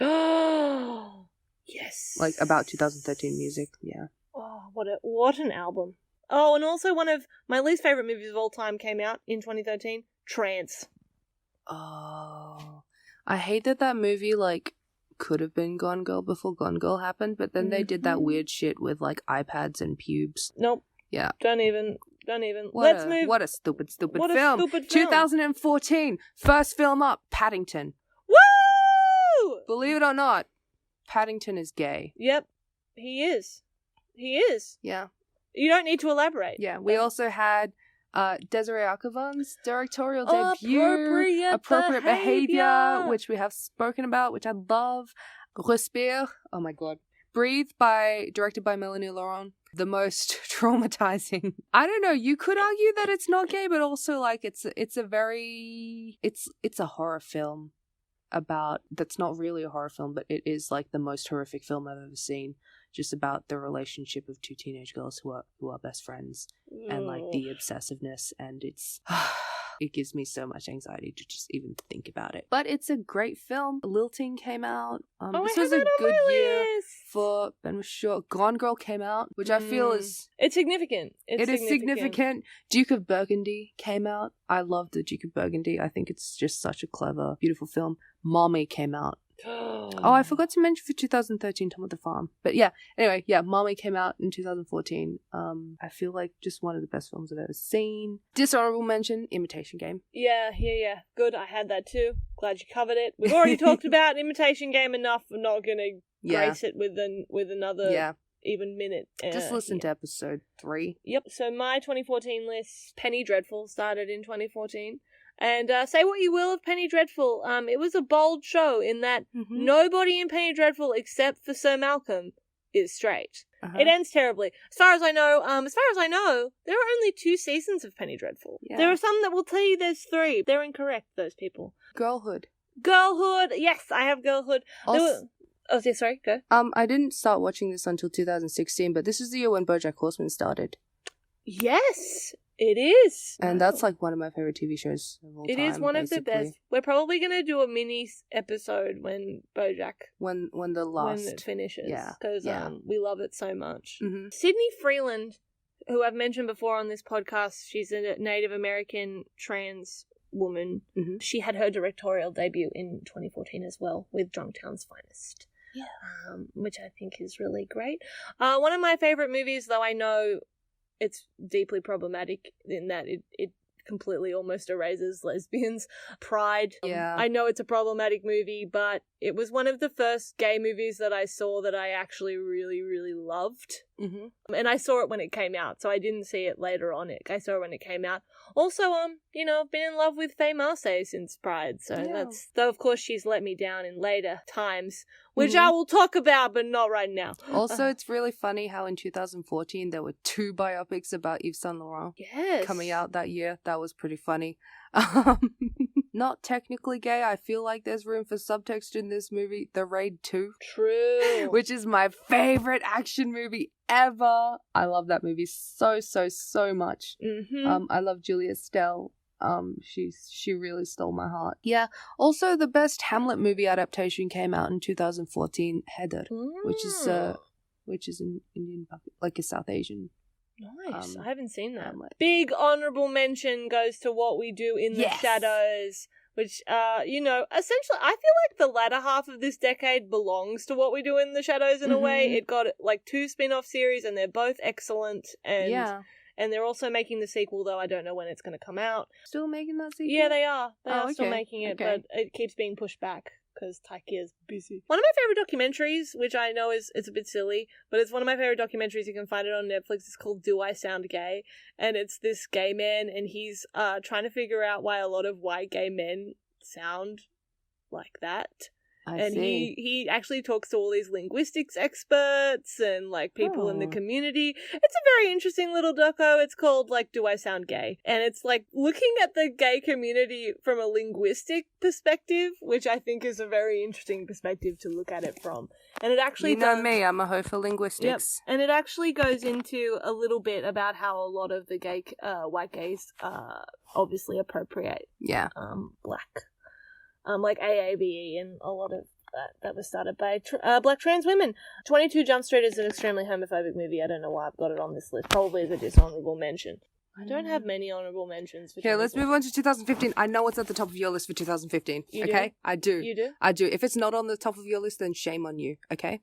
Oh, yes. Like, about 2013 music, yeah. Oh, what an album. Oh, and also one of my least favourite movies of all time came out in 2013, Trance. Oh. I hate that movie, like, could have been Gone Girl before Gone Girl happened, but then they did that weird shit with, like, iPads and pubes. Nope. Yeah. Don't even. What a stupid film. 2014, first film up, Paddington. Woo! Believe it or not, Paddington is gay. Yep, he is. He is. Yeah. You don't need to elaborate. Yeah, we also had Desiree Akhavan's directorial debut, Appropriate Behavior, which we have spoken about, which I love. Respire, oh my god. Breathe, directed by Melanie Laurent. The most traumatizing. I don't know, you could argue that it's not gay, but also like it's a horror film that's not really a horror film, but it is like the most horrific film I've ever seen. Just about the relationship of two teenage girls who are best friends and like the obsessiveness, and it gives me so much anxiety to just even think about it. But it's a great film. Lilting came out. This was a good year for Ben Shaw. Gone Girl came out, which I feel is significant. It is significant. Duke of Burgundy came out. I love the Duke of Burgundy. I think it's just such a clever, beautiful film. Mommy came out. Oh, I forgot to mention for 2013 Tom of the Farm. But yeah, anyway, Mommy came out in 2014. I feel like just one of the best films I've ever seen. Dishonorable mention, Imitation Game. Yeah. Good, I had that too. Glad you covered it. We've already talked about Imitation Game enough. We're not going to grace it with another even minute. Just listen to episode 3. Yep, so my 2014 list, Penny Dreadful, started in 2014. And say what you will of Penny Dreadful, it was a bold show in that nobody in Penny Dreadful except for Sir Malcolm is straight. It ends terribly. As far as I know, there are only 2 seasons of Penny Dreadful. Yeah. There are some that will tell you there's 3. They're incorrect, those people. Girlhood. Yes, I have Girlhood. Sorry, go. I didn't start watching this until 2016, but this is the year when Bojack Horseman started. Yes, it is. And that's like one of my favorite TV shows of all time. It is one of the best. We're probably going to do a mini episode when Bojack... When it finishes. Yeah. Because we love it so much. Mm-hmm. Sydney Freeland, who I've mentioned before on this podcast, she's a Native American trans woman. Mm-hmm. She had her directorial debut in 2014 as well with Drunktown's Finest. which I think is really great. One of my favorite movies, though I know it's deeply problematic in that it completely almost erases lesbians' pride. Yeah. I know it's a problematic movie, but it was one of the first gay movies that I saw that I actually really, really loved. Mm-hmm. And I saw it when it came out, so I didn't see it later on. I saw it when it came out. Also, I've been in love with Faye Marsay since Pride, so that's... Though, of course, she's let me down in later times, which I will talk about, but not right now. Also, it's really funny how in 2014 there were 2 biopics about Yves Saint Laurent coming out that year. That was pretty funny. Not technically gay. I feel like there's room for subtext in this movie. The Raid 2. True. Which is my favorite action movie ever. I love that movie so much. Mm-hmm. I love Julia Stell. She really stole my heart. Yeah. Also, the best Hamlet movie adaptation came out in 2014, Heather, which is an Indian puppet, like a South Asian. Nice. I haven't seen that. Hamlet. Big honourable mention goes to What We Do in the Shadows, which, essentially, I feel like the latter half of this decade belongs to What We Do in the Shadows in a way. It got, 2 spin-off series, and they're both excellent, and they're also making the sequel, though I don't know when it's going to come out. Still making that sequel? Yeah, they are. They are still making it, but it keeps being pushed back because Taika's busy. One of my favourite documentaries, which I know it's a bit silly, but it's one of my favourite documentaries. You can find it on Netflix. It's called Do I Sound Gay? And it's this gay man, and he's trying to figure out why a lot of white gay men sound like that. I see. He actually talks to all these linguistics experts and people in the community. It's a very interesting little doco. It's called Do I Sound Gay? And it's looking at the gay community from a linguistic perspective, which I think is a very interesting perspective to look at it from. And it actually me, I'm a hoe for linguistics. Yep. And it actually goes into a little bit about how a lot of the gay white gays obviously appropriate black. Like AABE and a lot of that was started by black trans women. 22 Jump Street is an extremely homophobic movie. I don't know why I've got it on this list. Probably as a dishonorable mention. I don't have many honorable mentions for 2015. Let's move on to 2015. I know what's at the top of your list for 2015. Okay? I do. You do? I do. If it's not on the top of your list, then shame on you. Okay?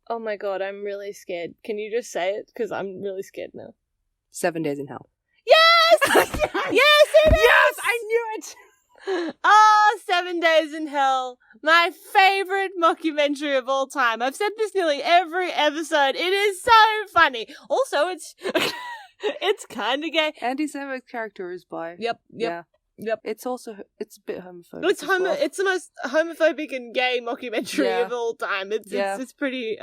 Oh my god, I'm really scared. Can you just say it? Because I'm really scared now. 7 Days in Hell. Yes! Yes, it is! Yes! I knew it! 7 Days in Hell. My favourite mockumentary of all time. I've said this nearly every episode. It is so funny. Also, it's it's kind of gay. Andy Samberg's character is bi. Yep. It's a bit homophobic. It's the most homophobic and gay mockumentary of all time. It's pretty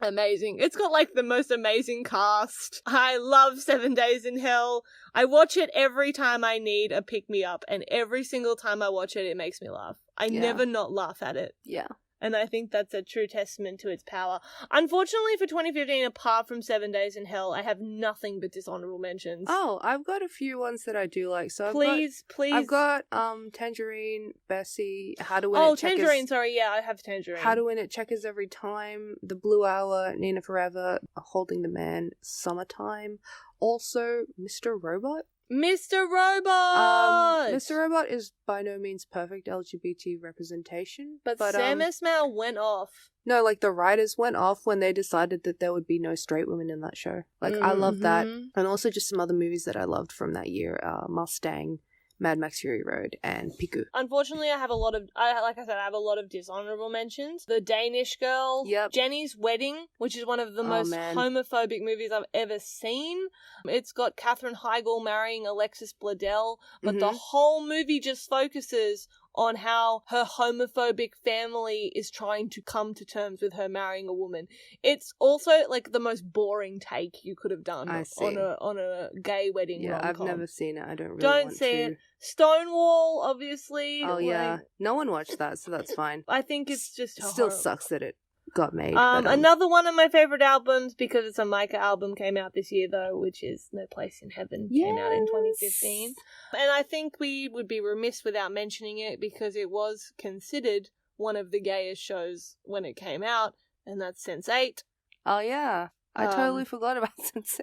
amazing. It's got the most amazing cast. I love 7 Days in Hell. I watch it every time I need a pick-me-up, and every single time I watch it, it makes me laugh. I never not laugh at it. Yeah. And I think that's a true testament to its power. Unfortunately for 2015, apart from 7 Days in Hell, I have nothing but dishonorable mentions. Oh, I've got a few ones that I do like. So please. I've got Tangerine, Bessie, How to Win It. Tangerine, sorry, yeah, I have Tangerine. How to Win It, Checkers Every Time, The Blue Hour, Nina Forever, Holding the Man, Summertime. Also, Mr. Robot. Mr. Robot! Mr. Robot is by no means perfect LGBT representation. But Sam Esmail went off. No, the writers went off when they decided that there would be no straight women in that show. I love that. And also just some other movies that I loved from that year. Mustang, Mad Max Fury Road, and Piku. Unfortunately, I have a lot of dishonorable mentions. The Danish Girl, Jenny's Wedding, which is one of the most homophobic movies I've ever seen. It's got Katherine Heigl marrying Alexis Bledel, but the whole movie just focuses on how her homophobic family is trying to come to terms with her marrying a woman. It's also the most boring take you could have done on a gay wedding rom-com. I've never seen it. I don't really want to. See it. Stonewall, obviously. Oh yeah, no one watched that, so that's fine. I think it's just still sucks that it got made. Another one of my favorite albums, because it's a Micah album, came out this year though, which is No Place in Heaven. Came out in 2015, and I think we would be remiss without mentioning it because it was considered one of the gayest shows when it came out, and that's Sense8. Oh yeah, I totally forgot about Sense8.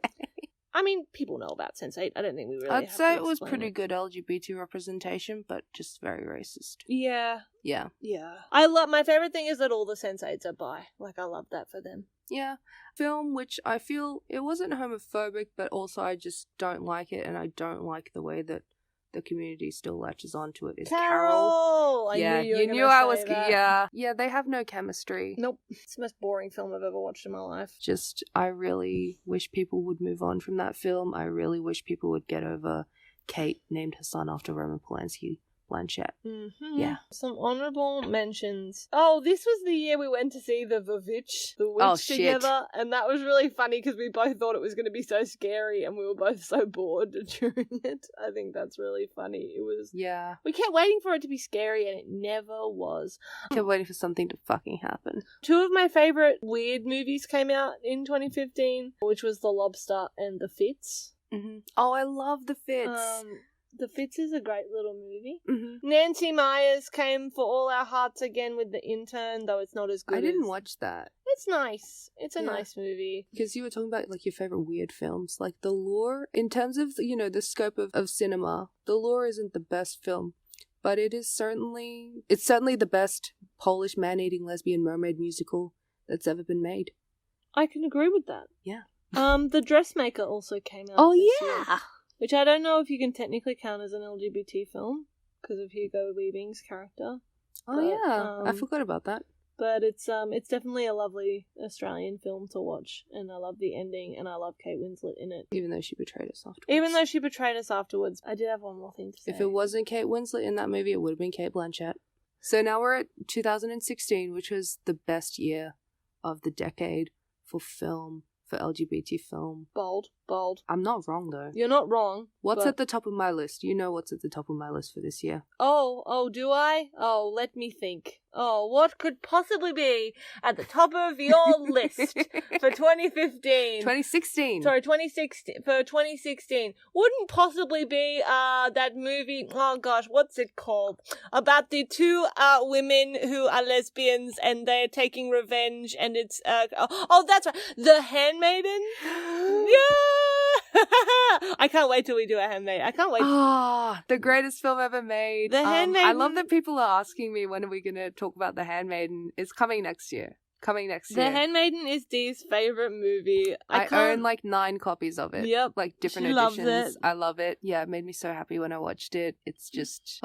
I mean, people know about Sense8. I don't think we really I'd have say to it was explain pretty good LGBT representation, but just very racist. Yeah. Yeah. Yeah. My favourite thing is that all the Sense8s are bi. Like, I love that for them. Yeah. Film which I feel it wasn't homophobic, but also I just don't like it, and I don't like the way that the community still latches onto it. Is Carol. I knew you knew I was that. Yeah, they have no chemistry. Nope. It's the most boring film I've ever watched in my life. Just, I really wish people would move on from that film. I really wish people would get over Kate named her son after Roman Polanski. Blanchett. Mm-hmm. Yeah. Some honourable mentions. Oh, this was the year we went to see the Witch together, and that was really funny because we both thought it was going to be so scary, and we were both so bored during it. I think that's really funny. It was. Yeah. We kept waiting for it to be scary, and it never was. Kept waiting for something to fucking happen. Two of my favourite weird movies came out in 2015, which was The Lobster and The Fits. Mm-hmm. Oh, I love The Fits. The Fits is a great little movie. Mm-hmm. Nancy Meyers came for all our hearts again with The Intern, though it's not as good. I didn't watch that. It's nice. It's a nice movie. Because you were talking about like your favorite weird films, like The Lure. In terms of the scope of cinema, The Lure isn't the best film, but it's certainly the best Polish man-eating lesbian mermaid musical that's ever been made. I can agree with that. Yeah. The Dressmaker also came out. Oh this yeah. year, which I don't know if you can technically count as an LGBT film because of Hugo Weaving's character. Oh yeah, I forgot about that. But it's definitely a lovely Australian film to watch, and I love the ending, and I love Kate Winslet in it. Even though she betrayed us afterwards. I did have one more thing to say. If it wasn't Kate Winslet in that movie, it would have been Kate Blanchett. So now we're at 2016, which was the best year of the decade for film. For LGBT film. Bold. I'm not wrong, though. You're not wrong. What's at the top of my list? You know what's at the top of my list for this year. Oh, do I? Oh, let me think. Oh, what could possibly be at the top of your list for 2015? 2016. Sorry, 2016. For 2016. Wouldn't possibly be that movie, oh gosh, what's it called? About the two women who are lesbians and they're taking revenge, and it's, that's right, The Handmaiden? Yeah! I can't wait till we do a Handmaid. I can't wait. The greatest film ever made. The Handmaiden. I love that people are asking me when are we going to talk about The Handmaiden. It's coming next year. The Handmaiden is Dee's favourite movie. I own like 9 copies of it. Yep. Like different editions. Loves it. I love it. Yeah, it made me so happy when I watched it. It's just...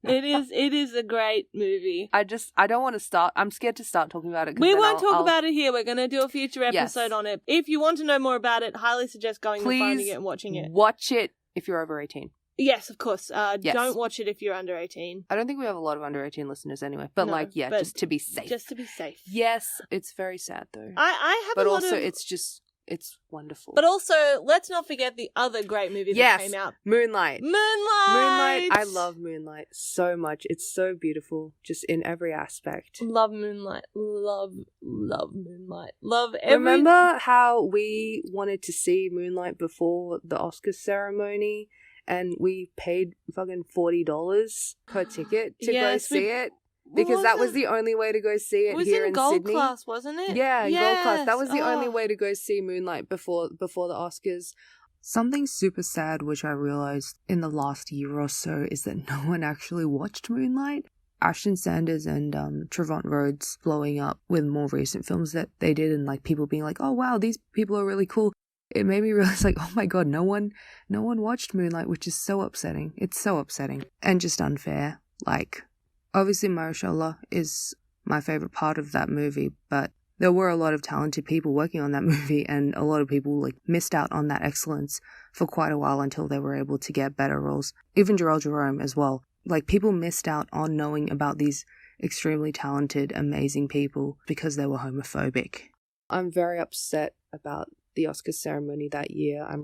It is a great movie. I don't want to start. I'm scared to start talking about it. We won't talk about it here. We're going to do a future episode on it. If you want to know more about it, highly suggest going and finding it and watching it. Watch it if you're over 18. Yes, of course. Don't watch it if you're under 18. I don't think we have a lot of under 18 listeners anyway. But just to be safe. Just to be safe. Yes, it's very sad though. I have a lot of... But also it's wonderful. But also, let's not forget the other great movies that came out. Moonlight. Moonlight! I love Moonlight so much. It's so beautiful, just in every aspect. Love Moonlight. Love Moonlight. Love every... Remember how we wanted to see Moonlight before the Oscars ceremony? And we paid fucking $40 per ticket to go see it? Because that was the only way to go see it here in Sydney. It was in gold class, wasn't it? Yeah, gold class. That was the only way to go see Moonlight before the Oscars. Something super sad, which I realised in the last year or so, is that no one actually watched Moonlight. Ashton Sanders and Trevante Rhodes blowing up with more recent films that they did, and like people being like, oh wow, these people are really cool. It made me realize, like, oh my god, no one watched Moonlight, which is so upsetting. It's so upsetting and just unfair. Like, obviously Marsha is my favourite part of that movie, but there were a lot of talented people working on that movie, and a lot of people like missed out on that excellence for quite a while until they were able to get better roles. Even Jharrel Jerome as well. Like, people missed out on knowing about these extremely talented, amazing people because they were homophobic. I'm very upset about the Oscar ceremony that year. I'm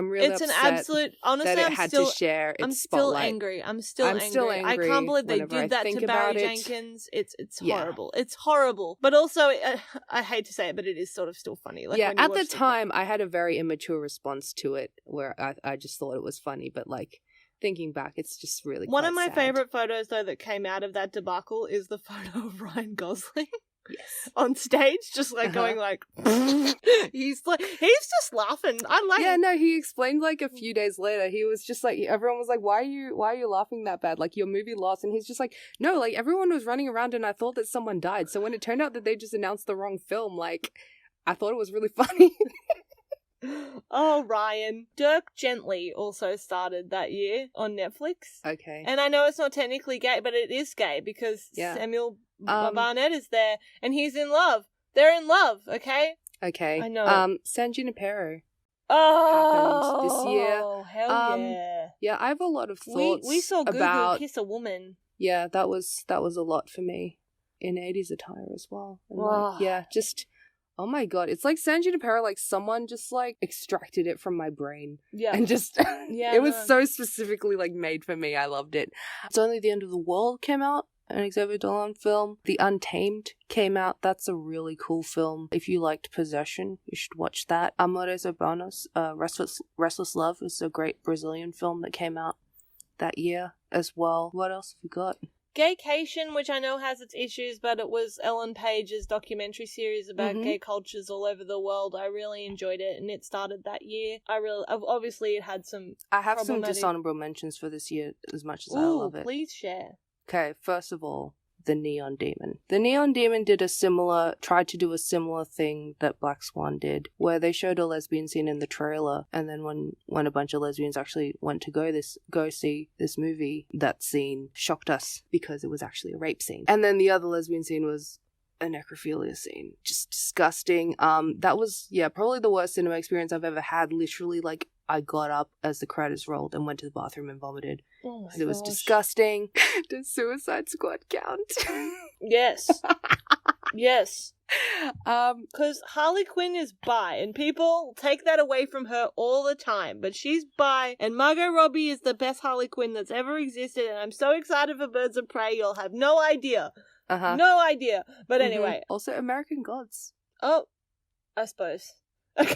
really it's upset an absolute, honestly, that it had to share its spotlight. I'm still angry. I can't believe they did that to Barry Jenkins. It's horrible. It's horrible. But also, I hate to say it, but it is sort of still funny. Like, yeah, at the time, I had a very immature response to it where I just thought it was funny, but like, thinking back, it's just really One of my sad. favourite photos, though, that came out of that debacle is the photo of Ryan Gosling. Yes. on stage, just like going like, he's just laughing. I like Yeah, no, he explained like a few days later, he was just like, everyone was like, why are you laughing that bad? Like, your movie lost. And he's just like, no, like, everyone was running around and I thought that someone died. So when it turned out that they just announced the wrong film, like, I thought it was really funny. Oh, Ryan. Dirk Gently also started that year on Netflix. Okay. And I know it's not technically gay, but it is gay because Samuel Barnett is there and he's in love. They're in love, okay? Okay. I know. San Junipero happened this year. Oh, hell yeah. Yeah, I have a lot of thoughts We saw Google about... kiss a woman. Yeah, that was a lot for me in 80s attire as well. And like, yeah, just... Oh my god, it's like San Junipero, like someone just like extracted it from my brain. Yeah. And just, it was so specifically like made for me. I loved it. It's Only the End of the World came out, an Xavier Dolan film. The Untamed came out. That's a really cool film. If you liked Possession, you should watch that. Amores Urbanos, Restless Love is a great Brazilian film that came out that year as well. What else have we got? Gaycation, which I know has its issues, but it was Ellen Page's documentary series about gay cultures all over the world. I really enjoyed it, and it started that year. Obviously it had some I have some dishonorable mentions for this year as much as I love it. Please share. Okay, first of all, The Neon Demon. The Neon Demon tried to do a similar thing that Black Swan did, where they showed a lesbian scene in the trailer, and then when a bunch of lesbians actually went to go see this movie, that scene shocked us because it was actually a rape scene. And then the other lesbian scene was a necrophilia scene. Just disgusting. That was, probably the worst cinema experience I've ever had. Literally, like, I got up as the credits rolled and went to the bathroom and vomited. Oh my gosh. It was disgusting. Does Suicide Squad count? Yes. Yes. Because Harley Quinn is bi, and people take that away from her all the time, but she's bi, and Margot Robbie is the best Harley Quinn that's ever existed, and I'm so excited for Birds of Prey, you'll have no idea. No idea. But anyway. Also, American Gods. Oh, I suppose. Okay.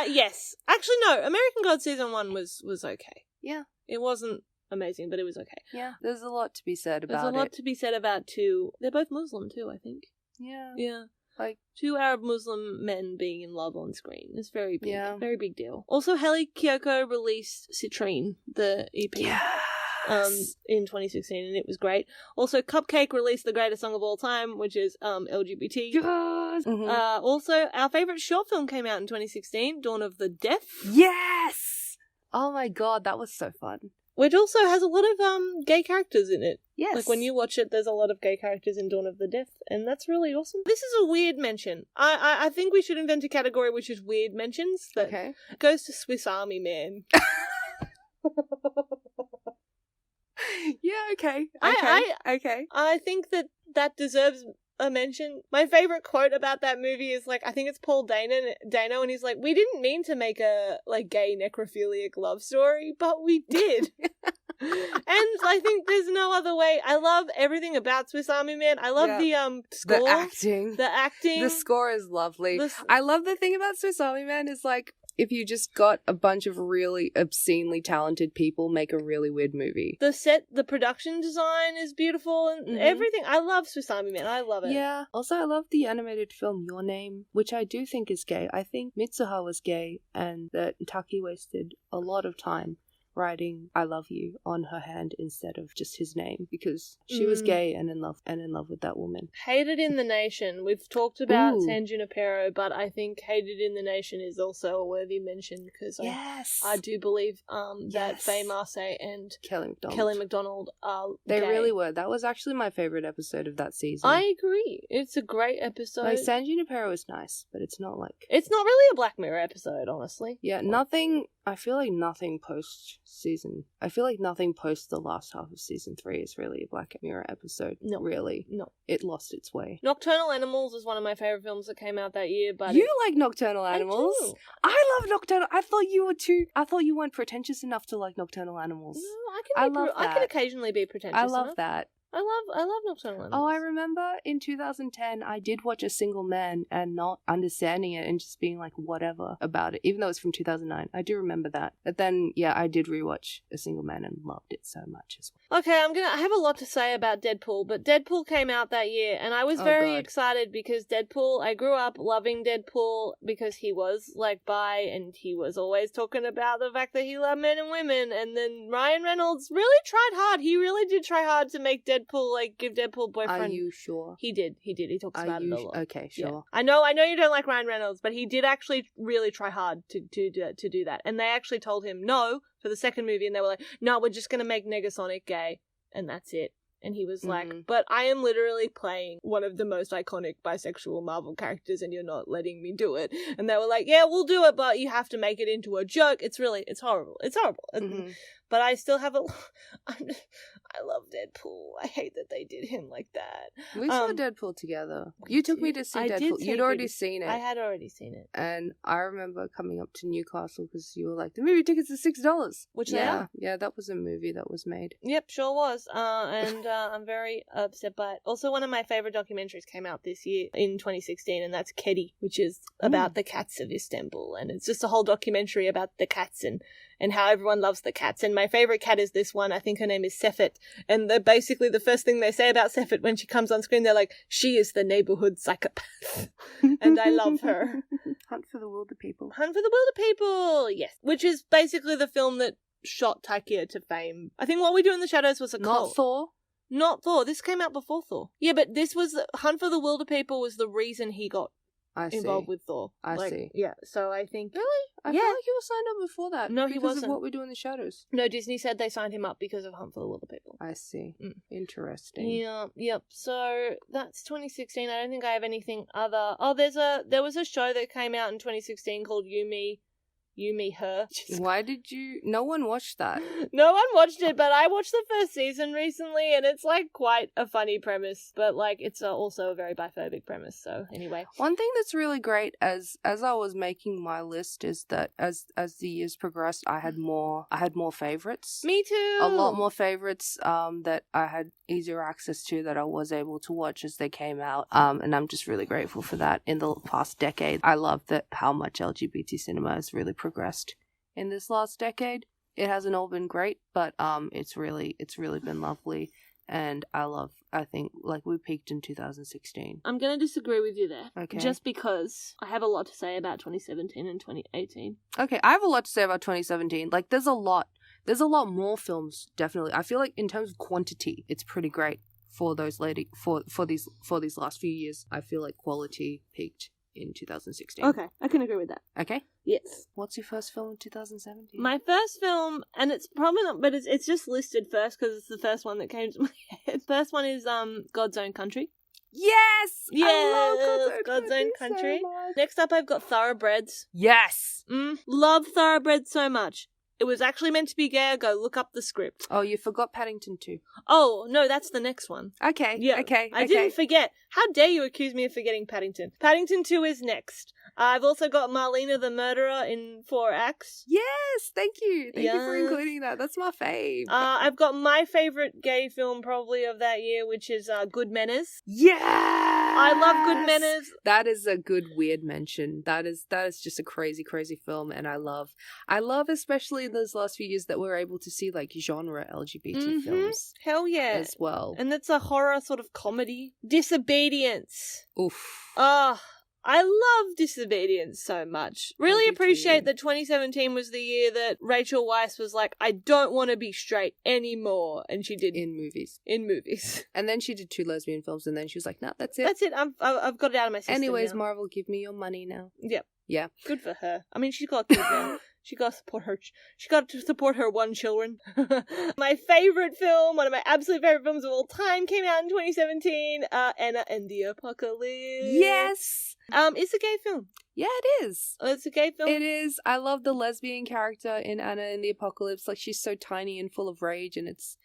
Yes. Actually, no. American Gods Season 1 was okay. Yeah. It wasn't amazing, but it was okay. Yeah. There's a lot to be said about it. There's a lot to be said about two. They're both Muslim too, I think. Yeah. Yeah. Like two Arab Muslim men being in love on screen. It's very big. Yeah. Very big deal. Also, Hayley Kiyoko released Citrine, the EP. Yeah. In 2016, and it was great. Also, Cupcake released the greatest song of all time, which is LGBT. Yes! Also, our favourite short film came out in 2016, Dawn of the Deaf. Yes! Oh my god, that was so fun. Which also has a lot of gay characters in it. Yes. Like, when you watch it, there's a lot of gay characters in Dawn of the Deaf, and that's really awesome. This is a weird mention. I think we should invent a category which is weird mentions that goes to Swiss Army Man. Yeah, okay. I think that deserves a mention. My favorite quote about that movie is like, I think it's Paul Dano, and he's like, "We didn't mean to make a like gay necrophiliac love story, but we did." And I think there's no other way. I love everything about Swiss Army Man. I love the score, the acting. The score is lovely. I love the thing about Swiss Army Man is like, if you just got a bunch of really obscenely talented people make a really weird movie. The production design is beautiful and everything. I love Swiss Army Man. I love it. Yeah. Also, I love the animated film Your Name, which I do think is gay. I think Mitsuha was gay and that Taki wasted a lot of time writing I love you on her hand instead of just his name because she was gay and in love with that woman. Hated in the Nation. We've talked about San Junipero, but I think Hated in the Nation is also a worthy mention because I do believe that Faye Marsay and Kelly MacDonald are They gay. really were. That was actually my favorite episode of that season. I agree. It's a great episode. Like, San Junipero is nice, but it's not like... It's not really a Black Mirror episode, honestly. Yeah, nothing... I feel like nothing post-season... I feel like nothing post the last half of season 3 is really a Black Mirror episode. No. Really. No. It lost its way. Nocturnal Animals is one of my favourite films that came out that year, but... You like Nocturnal Animals? I do. I love Nocturnal... I thought you weren't pretentious enough to like Nocturnal Animals. No, I can occasionally be pretentious I love enough. that. I love Nocturnal Animals. Oh, I remember in 2010, I did watch A Single Man and not understanding it and just being like, whatever about it, even though it's from 2009. I do remember that. But then, yeah, I did rewatch A Single Man and loved it so much as well. Okay, I have a lot to say about Deadpool, but Deadpool came out that year, and I was very excited because Deadpool, I grew up loving Deadpool because he was, like, bi, and he was always talking about the fact that he loved men and women, and then Ryan Reynolds really tried hard. He really did try hard to make Deadpool, like, give Deadpool a boyfriend. Are you sure? He did. He talks about it a lot. Okay, sure. Yeah. I know you don't like Ryan Reynolds, but he did actually really try hard to do that. And they actually told him no for the second movie, and they were like, no, we're just going to make Negasonic gay, and that's it. And he was like, but I am literally playing one of the most iconic bisexual Marvel characters and you're not letting me do it. And they were like, yeah, we'll do it, but you have to make it into a joke. It's horrible. It's horrible. But I still have I love Deadpool. I hate that they did him like that. We saw Deadpool together. You took me to see Deadpool. You'd already seen it. I had already seen it. And I remember coming up to Newcastle because you were like, the movie tickets are $6. Which they are. Yeah, that was a movie that was made. Yep, sure was. And I'm very upset by it. Also, one of my favourite documentaries came out this year in 2016, and that's Kedi, which is about the Cats of Istanbul. And it's just a whole documentary about the cats and how everyone loves the cats. And my favourite cat is this one. I think her name is Sefet. And basically the first thing they say about Sefet when she comes on screen, they're like, she is the neighbourhood psychopath. And I love her. Hunt for the Wilder People. Hunt for the Wilder People, yes. Which is basically the film that shot Taika to fame. I think What We Do in the Shadows was a cult. Not Thor? Not Thor. This came out before Thor. Yeah, but this was, Hunt for the Wilder People was the reason he got involved with Thor. I see. Yeah, so I think... Really? I feel like he was signed up before that. No, he wasn't. Because of What We Do in the Shadows. No, Disney said they signed him up because of Hunt for the Wilder People. I see. Interesting. Yeah, yep. So that's 2016. I don't think I have anything other... Oh, there was a show that came out in 2016 called You, Me, Her. Why did you... No one watched that. No one watched it, but I watched the first season recently, and it's, like, quite a funny premise, but, like, it's also a very biphobic premise, so anyway. One thing that's really great as I was making my list is that as the years progressed, I had more favorites. Me too! A lot more favorites that I had easier access to that I was able to watch as they came out, and I'm just really grateful for that in the past decade. I love that how much LGBT cinema has really progressed in this last decade. It hasn't all been great, but it's really been lovely, and I think like we peaked in 2016. I'm going to disagree with you there. Okay. Just because I have a lot to say about 2017 and 2018. Okay, I have a lot to say about 2017. Like there's a lot more films, definitely. I feel like in terms of quantity, it's pretty great for those for these last few years. I feel like quality peaked in 2016. Okay, I can agree with that. Okay? Yes. What's your first film in 2017? My first film, and it's probably not, but it's just listed first because it's the first one that came to my head. First one is God's Own Country. Yes! Yes! I love God's Own Country. so much. Next up, I've got Thoroughbreds. Yes! Love Thoroughbreds so much. It was actually meant to be gay. Go look up the script. Oh, you forgot Paddington 2. Oh, no, that's the next one. Okay. Yeah. Okay. I didn't forget. How dare you accuse me of forgetting Paddington? Paddington 2 is next. I've also got Marlena the Murderer in 4 acts. Yes, thank you. Thank you for including that. That's my fave. I've got my favourite gay film probably of that year, which is Good Manners. Yes! I love Good Manners. That is a good weird mention. That is just a crazy, crazy film, and I love especially those last few years that we're able to see like genre LGBT films. Hell yeah. As well. And that's a horror sort of comedy. Disobedience. Oof. I love Disobedience so much. Really appreciate that 2017 was the year that Rachel Weisz was like, I don't want to be straight anymore. And she did. In movies. And then she did 2 lesbian films and then she was like, no, that's it. That's it. I've got it out of my system. Anyways, now. Marvel, give me your money now. Yep. Yeah. Good for her. I mean, she's got kids now. She got to support her 1 children. My favorite film, one of my absolute favorite films of all time, came out in 2017. Anna and the Apocalypse. Yes. It's a gay film. Yeah, it is. Oh, it's a gay film? It is. I love the lesbian character in Anna and the Apocalypse. Like, she's so tiny and full of rage, and it's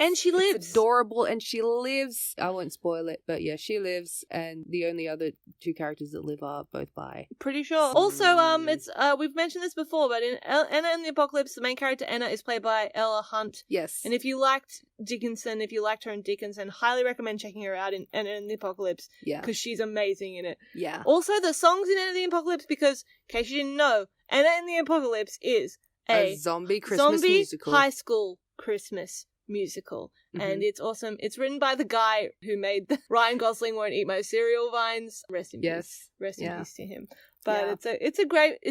And she lives. It's adorable, and she lives. I won't spoil it, but yeah, she lives, and the only other two characters that live are both bi. Pretty sure. Also, it's we've mentioned this before, but in Anna and the Apocalypse, the main character Anna is played by Ella Hunt. Yes. And if you liked Dickinson, if you liked her in Dickinson, highly recommend checking her out in Anna and the Apocalypse. Yeah. Because she's amazing in it. Yeah. Also, the songs in Anna and the Apocalypse, because in case you didn't know, Anna and the Apocalypse is a zombie Christmas musical. High school Christmas musical. And it's awesome. It's written by the guy who made the Ryan Gosling Won't Eat My Cereal vines. Rest in peace. Rest in peace to him. But it's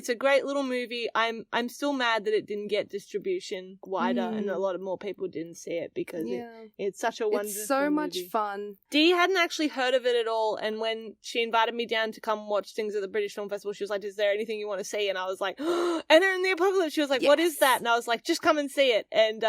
a great little movie. I'm still mad that it didn't get distribution wider and a lot of more people didn't see it because it's such a wonderful It's so much movie. fun. Dee hadn't actually heard of it at all, and when she invited me down to come watch things at the British Film Festival, she was like, "Is there anything you want to see?" And I was like, "Anna and the Apocalypse." She was like, "What is that?" And I was like, "Just come and see it." And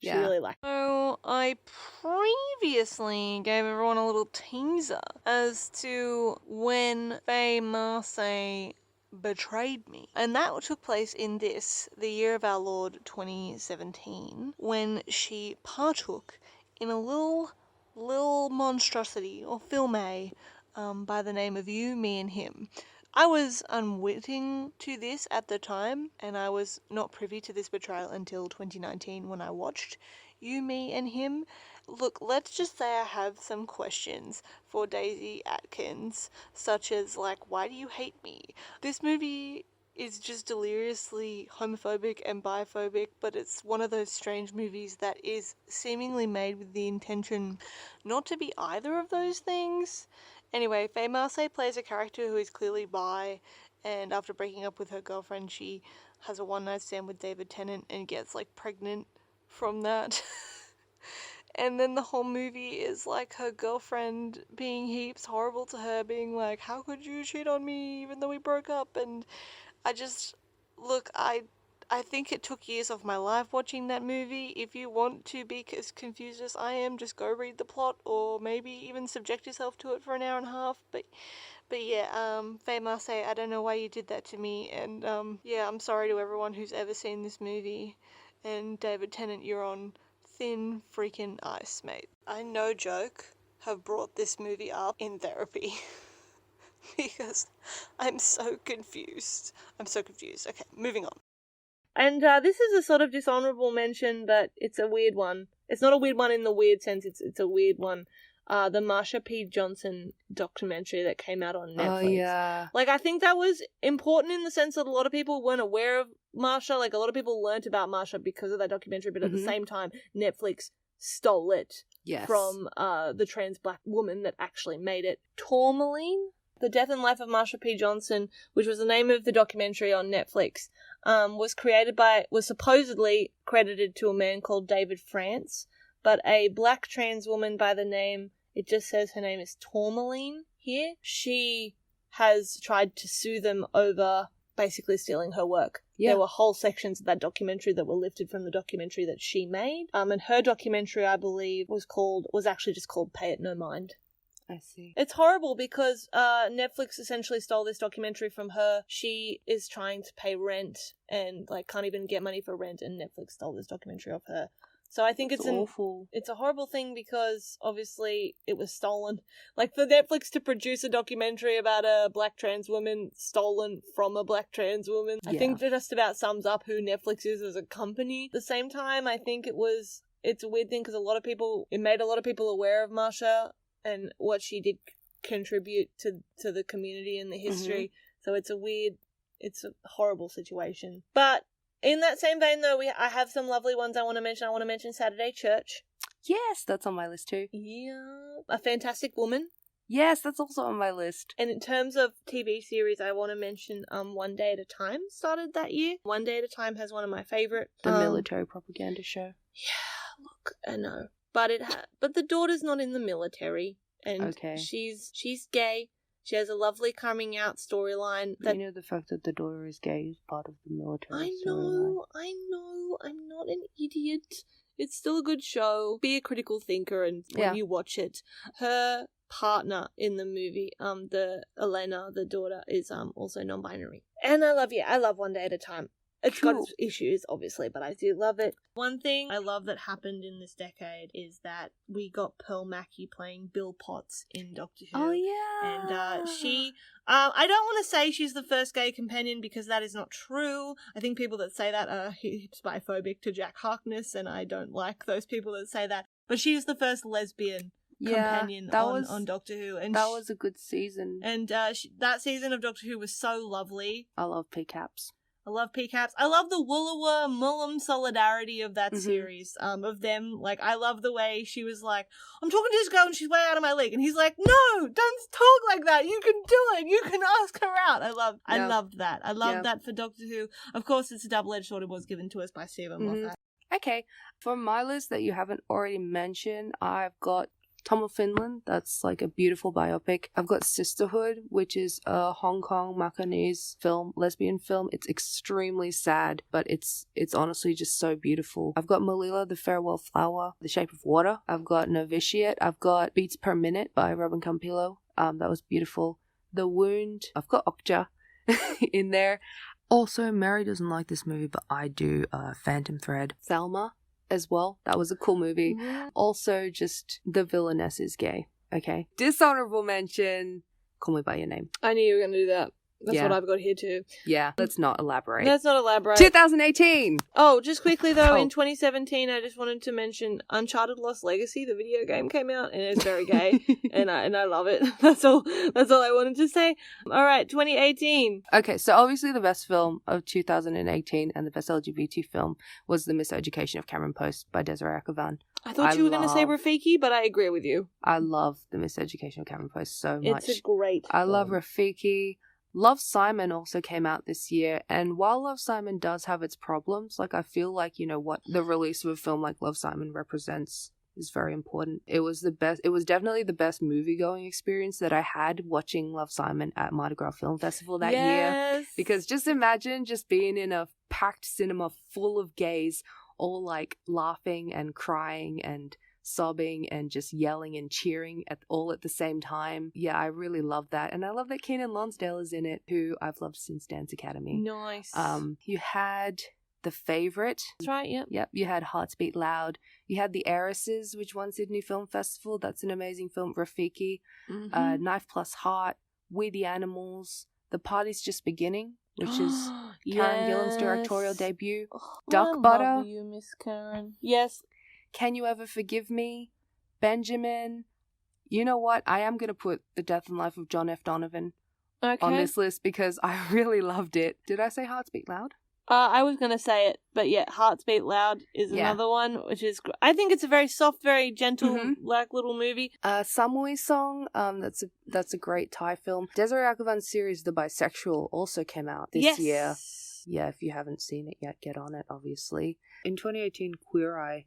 she really liked it. So I previously gave everyone a little teaser as to when Faye Marsay betrayed me. And that took place in the year of our Lord 2017, when she partook in a little monstrosity, or film by the name of You, Me and Him. I was unwitting to this at the time, and I was not privy to this betrayal until 2019 when I watched You, Me and Him. Look, let's just say I have some questions for Daisy Atkins, such as, like, why do you hate me? This movie is just deliriously homophobic and biphobic, but it's one of those strange movies that is seemingly made with the intention not to be either of those things. Anyway, Faye Marsay plays a character who is clearly bi, and after breaking up with her girlfriend, she has a one-night stand with David Tennant and gets, like, pregnant from that. And then the whole movie is, like, her girlfriend being heaps horrible to her, being like, how could you cheat on me even though we broke up? And I just, look, I think it took years of my life watching that movie. If you want to be as confused as I am, just go read the plot, or maybe even subject yourself to it for an hour and a half. But yeah, Faye Marsay, I don't know why you did that to me, and yeah, I'm sorry to everyone who's ever seen this movie. And David Tennant, you're on thin freaking ice, mate. I, no joke, have brought this movie up in therapy. Because I'm so confused. Okay, moving on. And this is a sort of dishonourable mention, but it's a weird one. It's not a weird one in the weird sense, it's a weird one. The Marsha P. Johnson documentary that came out on Netflix. Oh, yeah. Like, I think that was important in the sense that a lot of people weren't aware of Marsha. Like, a lot of people learnt about Marsha because of that documentary, but at the same time, Netflix stole it from the trans black woman that actually made it. Tourmaline? The Death and Life of Marsha P. Johnson, which was the name of the documentary on Netflix, was supposedly credited to a man called David France, but a black trans woman by the name, it just says her name is Tourmaline here. She has tried to sue them over basically stealing her work. Yeah. There were whole sections of that documentary that were lifted from the documentary that she made. And her documentary, I believe, was actually just called Pay It No Mind. I see. It's horrible because Netflix essentially stole this documentary from her. She is trying to pay rent and like can't even get money for rent, and Netflix stole this documentary off her. So I think it's awful. It's a horrible thing because obviously it was stolen. Like, for Netflix to produce a documentary about a black trans woman stolen from a black trans woman, I think that just about sums up who Netflix is as a company. At the same time, I think it's a weird thing because it made a lot of people aware of Marsha and what she did contribute to the community and the history. So it's a horrible situation. But in that same vein, though, I have some lovely ones I want to mention. I want to mention Saturday Church. Yes, that's on my list too. Yeah. A Fantastic Woman. Yes, that's also on my list. And in terms of TV series, I want to mention One Day at a Time started that year. One Day at a Time has one of my favourite. The military propaganda show. Yeah, look, I know. But the daughter's not in the military, and she's gay. She has a lovely coming out storyline. You know, the fact that the daughter is gay is part of the military storyline. I know. I'm not an idiot. It's still a good show. Be a critical thinker, and when you watch it, her partner in the movie, the Elena, the daughter, is also non-binary. And I love One Day at a Time. It's got its issues, obviously, but I do love it. One thing I love that happened in this decade is that we got Pearl Mackie playing Bill Potts in Doctor Who. Oh, yeah. And she... I don't want to say she's the first gay companion because that is not true. I think people that say that are heaps biphobic to Jack Harkness, and I don't like those people that say that. But she is the first lesbian companion on Doctor Who. And that was a good season. And that season of Doctor Who was so lovely. I love PCAPs. I love PCAPs. I love the Woolloowa Mullum solidarity of that series. Of them, like, I love the way she was like, I'm talking to this girl and she's way out of my league. And he's like, no, don't talk like that. You can do it. You can ask her out. I loved that. I loved that for Doctor Who. Of course, it's a double-edged sword. It was given to us by Stephen Moffat. Okay. From my list that you haven't already mentioned, I've got Tom of Finland. That's like a beautiful biopic. I've got Sisterhood, which is a Hong Kong Macanese film, lesbian film. It's extremely sad, but it's honestly just so beautiful. I've got Malila, The Farewell Flower, The Shape of Water. I've got Novitiate. I've got Beats Per Minute by Robin Campillo. That was beautiful. The Wound. I've got Okja in there. Also, Mary doesn't like this movie, but I do. Phantom Thread. Thelma as well. That was a cool movie. Also, just the villainess is gay. Okay. Dishonorable mention. Call Me By Your Name. I knew you were going to do that. That's what I've got here too. Yeah, let's not elaborate. 2018. Oh, just quickly though, in 2017, I just wanted to mention Uncharted Lost Legacy. The video game came out, and it's very gay, and I love it. That's all I wanted to say. All right, 2018. Okay, so obviously the best film of 2018 and the best LGBT film was The Miseducation of Cameron Post by Desiree Akhavan. I thought you were going to say Rafiki, but I agree with you. I love The Miseducation of Cameron Post so much. It's a great film. I love Rafiki. Love, Simon also came out this year, and while Love, Simon does have its problems, like I feel like, you know, what the release of a film like Love, Simon represents is very important. It was definitely the best movie-going experience that I had watching Love, Simon at Mardi Gras Film Festival that year. Because just imagine just being in a packed cinema full of gays, all like laughing and crying and sobbing and just yelling and cheering all at the same time. Yeah, I really love that. And I love that Keenan Lonsdale is in it, who I've loved since Dance Academy. Nice. You had The Favourite. That's right, yep. Yep, you had Hearts Beat Loud. You had The Heiresses, which won Sydney Film Festival. That's an amazing film. Rafiki. Knife Plus Heart. We the Animals. The Party's Just Beginning, which is Karen Gillan's directorial debut. Duck Butter. I love you, Miss Karen. Yes. Can You Ever Forgive Me? Benjamin. You know what? I am going to put The Death and Life of John F. Donovan on this list because I really loved it. Did I say Hearts Beat Loud? I was going to say it, but yeah, Hearts Beat Loud is another one, which is... I think it's a very soft, very gentle, like little movie. Samui Song, that's a great Thai film. Desiree Akhavan's series, The Bisexual, also came out this year. Yeah, if you haven't seen it yet, get on it, obviously. In 2018, Queer Eye.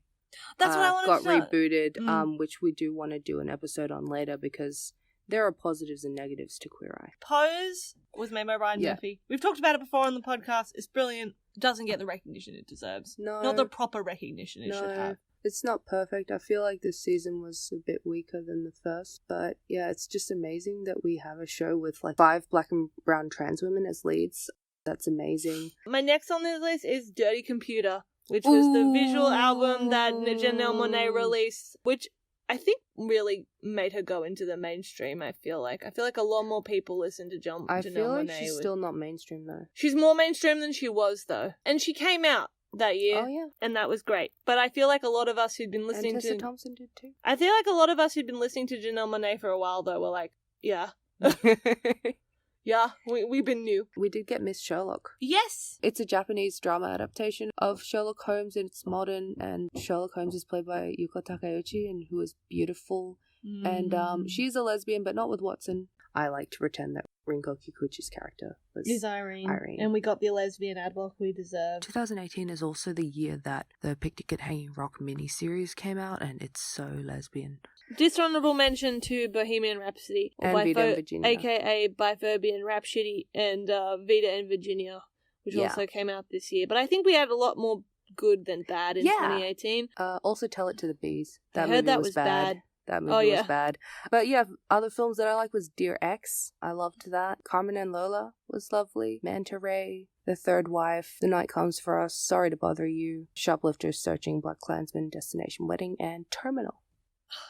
That's what I wanted to got rebooted, which we do want to do an episode on later because there are positives and negatives to Queer Eye. Pose was made by Ryan Murphy. We've talked about it before on the podcast. It's brilliant. Doesn't get the recognition it deserves. No. Not the proper recognition it should have. It's not perfect. I feel like this season was a bit weaker than the first. But yeah, it's just amazing that we have a show with like 5 black and brown trans women as leads. That's amazing. My next on this list is Dirty Computer, which was the visual album that Janelle Monae released, which I think really made her go into the mainstream, I feel like a lot more people listen to Janelle Monae. I feel like she's still not mainstream, though. She's more mainstream than she was, though. And she came out that year. Oh, yeah. And that was great. But I feel like a lot of us who'd been listening and Tessa Thompson did, too. I feel like a lot of us who'd been listening to Janelle Monae for a while, though, were like, yeah. Yeah, we've been new. We did get Miss Sherlock. Yes! It's a Japanese drama adaptation of Sherlock Holmes. It's modern, and Sherlock Holmes is played by Yuko Takeuchi, and who is beautiful. And she's a lesbian, but not with Watson. I like to pretend that Rinko Kikuchi's character is Irene. And we got the lesbian adblock we deserve. 2018 is also the year that the Picnic at Hanging Rock miniseries came out, and it's so lesbian. Dishonorable mention to Bohemian Rhapsody, and Vida and Virginia, aka Biphobian Rhapsody, and Vida and Virginia, which also came out this year. But I think we had a lot more good than bad in 2018. Also, Tell It to the Bees. I heard that was bad. That movie was bad. But yeah, other films that I like was Dear X. I loved that. Carmen and Lola was lovely. Manta Ray. The Third Wife, The Night Comes for Us, Sorry to Bother You, Shoplifters Searching, Black Klansman, Destination Wedding, and Terminal.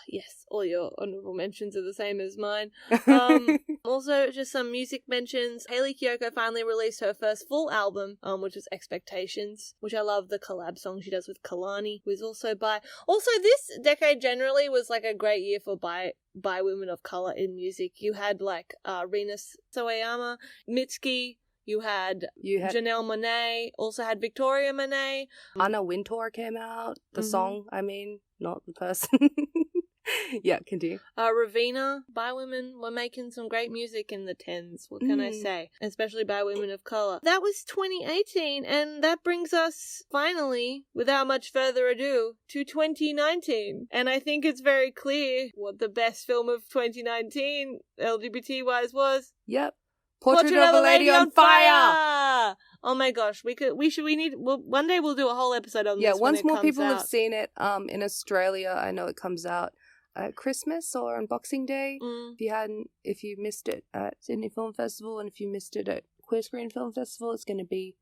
Yes, all your honourable mentions are the same as mine. Also, just some music mentions. Hayley Kiyoko finally released her first full album, which was Expectations, which I love the collab song she does with Kalani, who is also bi. Also, this decade generally was like a great year for bi women of colour in music. You had like Rina Sawayama, Mitski. You had Janelle Monae, also had Victoria Monet. Anna Wintour came out, the song, I mean, not the person. Yeah, continue. Raveena, bi women were making some great music in the 10s, what can I say? Especially bi women of colour. That was 2018, and that brings us, finally, without much further ado, to 2019. And I think it's very clear what the best film of 2019, LGBT-wise, was. Yep. Portrait of a Lady on Fire! Oh my gosh, one day we'll do a whole episode on this. Yeah, when once it more comes people out. have seen it, in Australia, I know it comes out at Christmas or on Boxing Day. If you missed it at Sydney Film Festival, and if you missed it at Queer Screen Film Festival, it's going to be,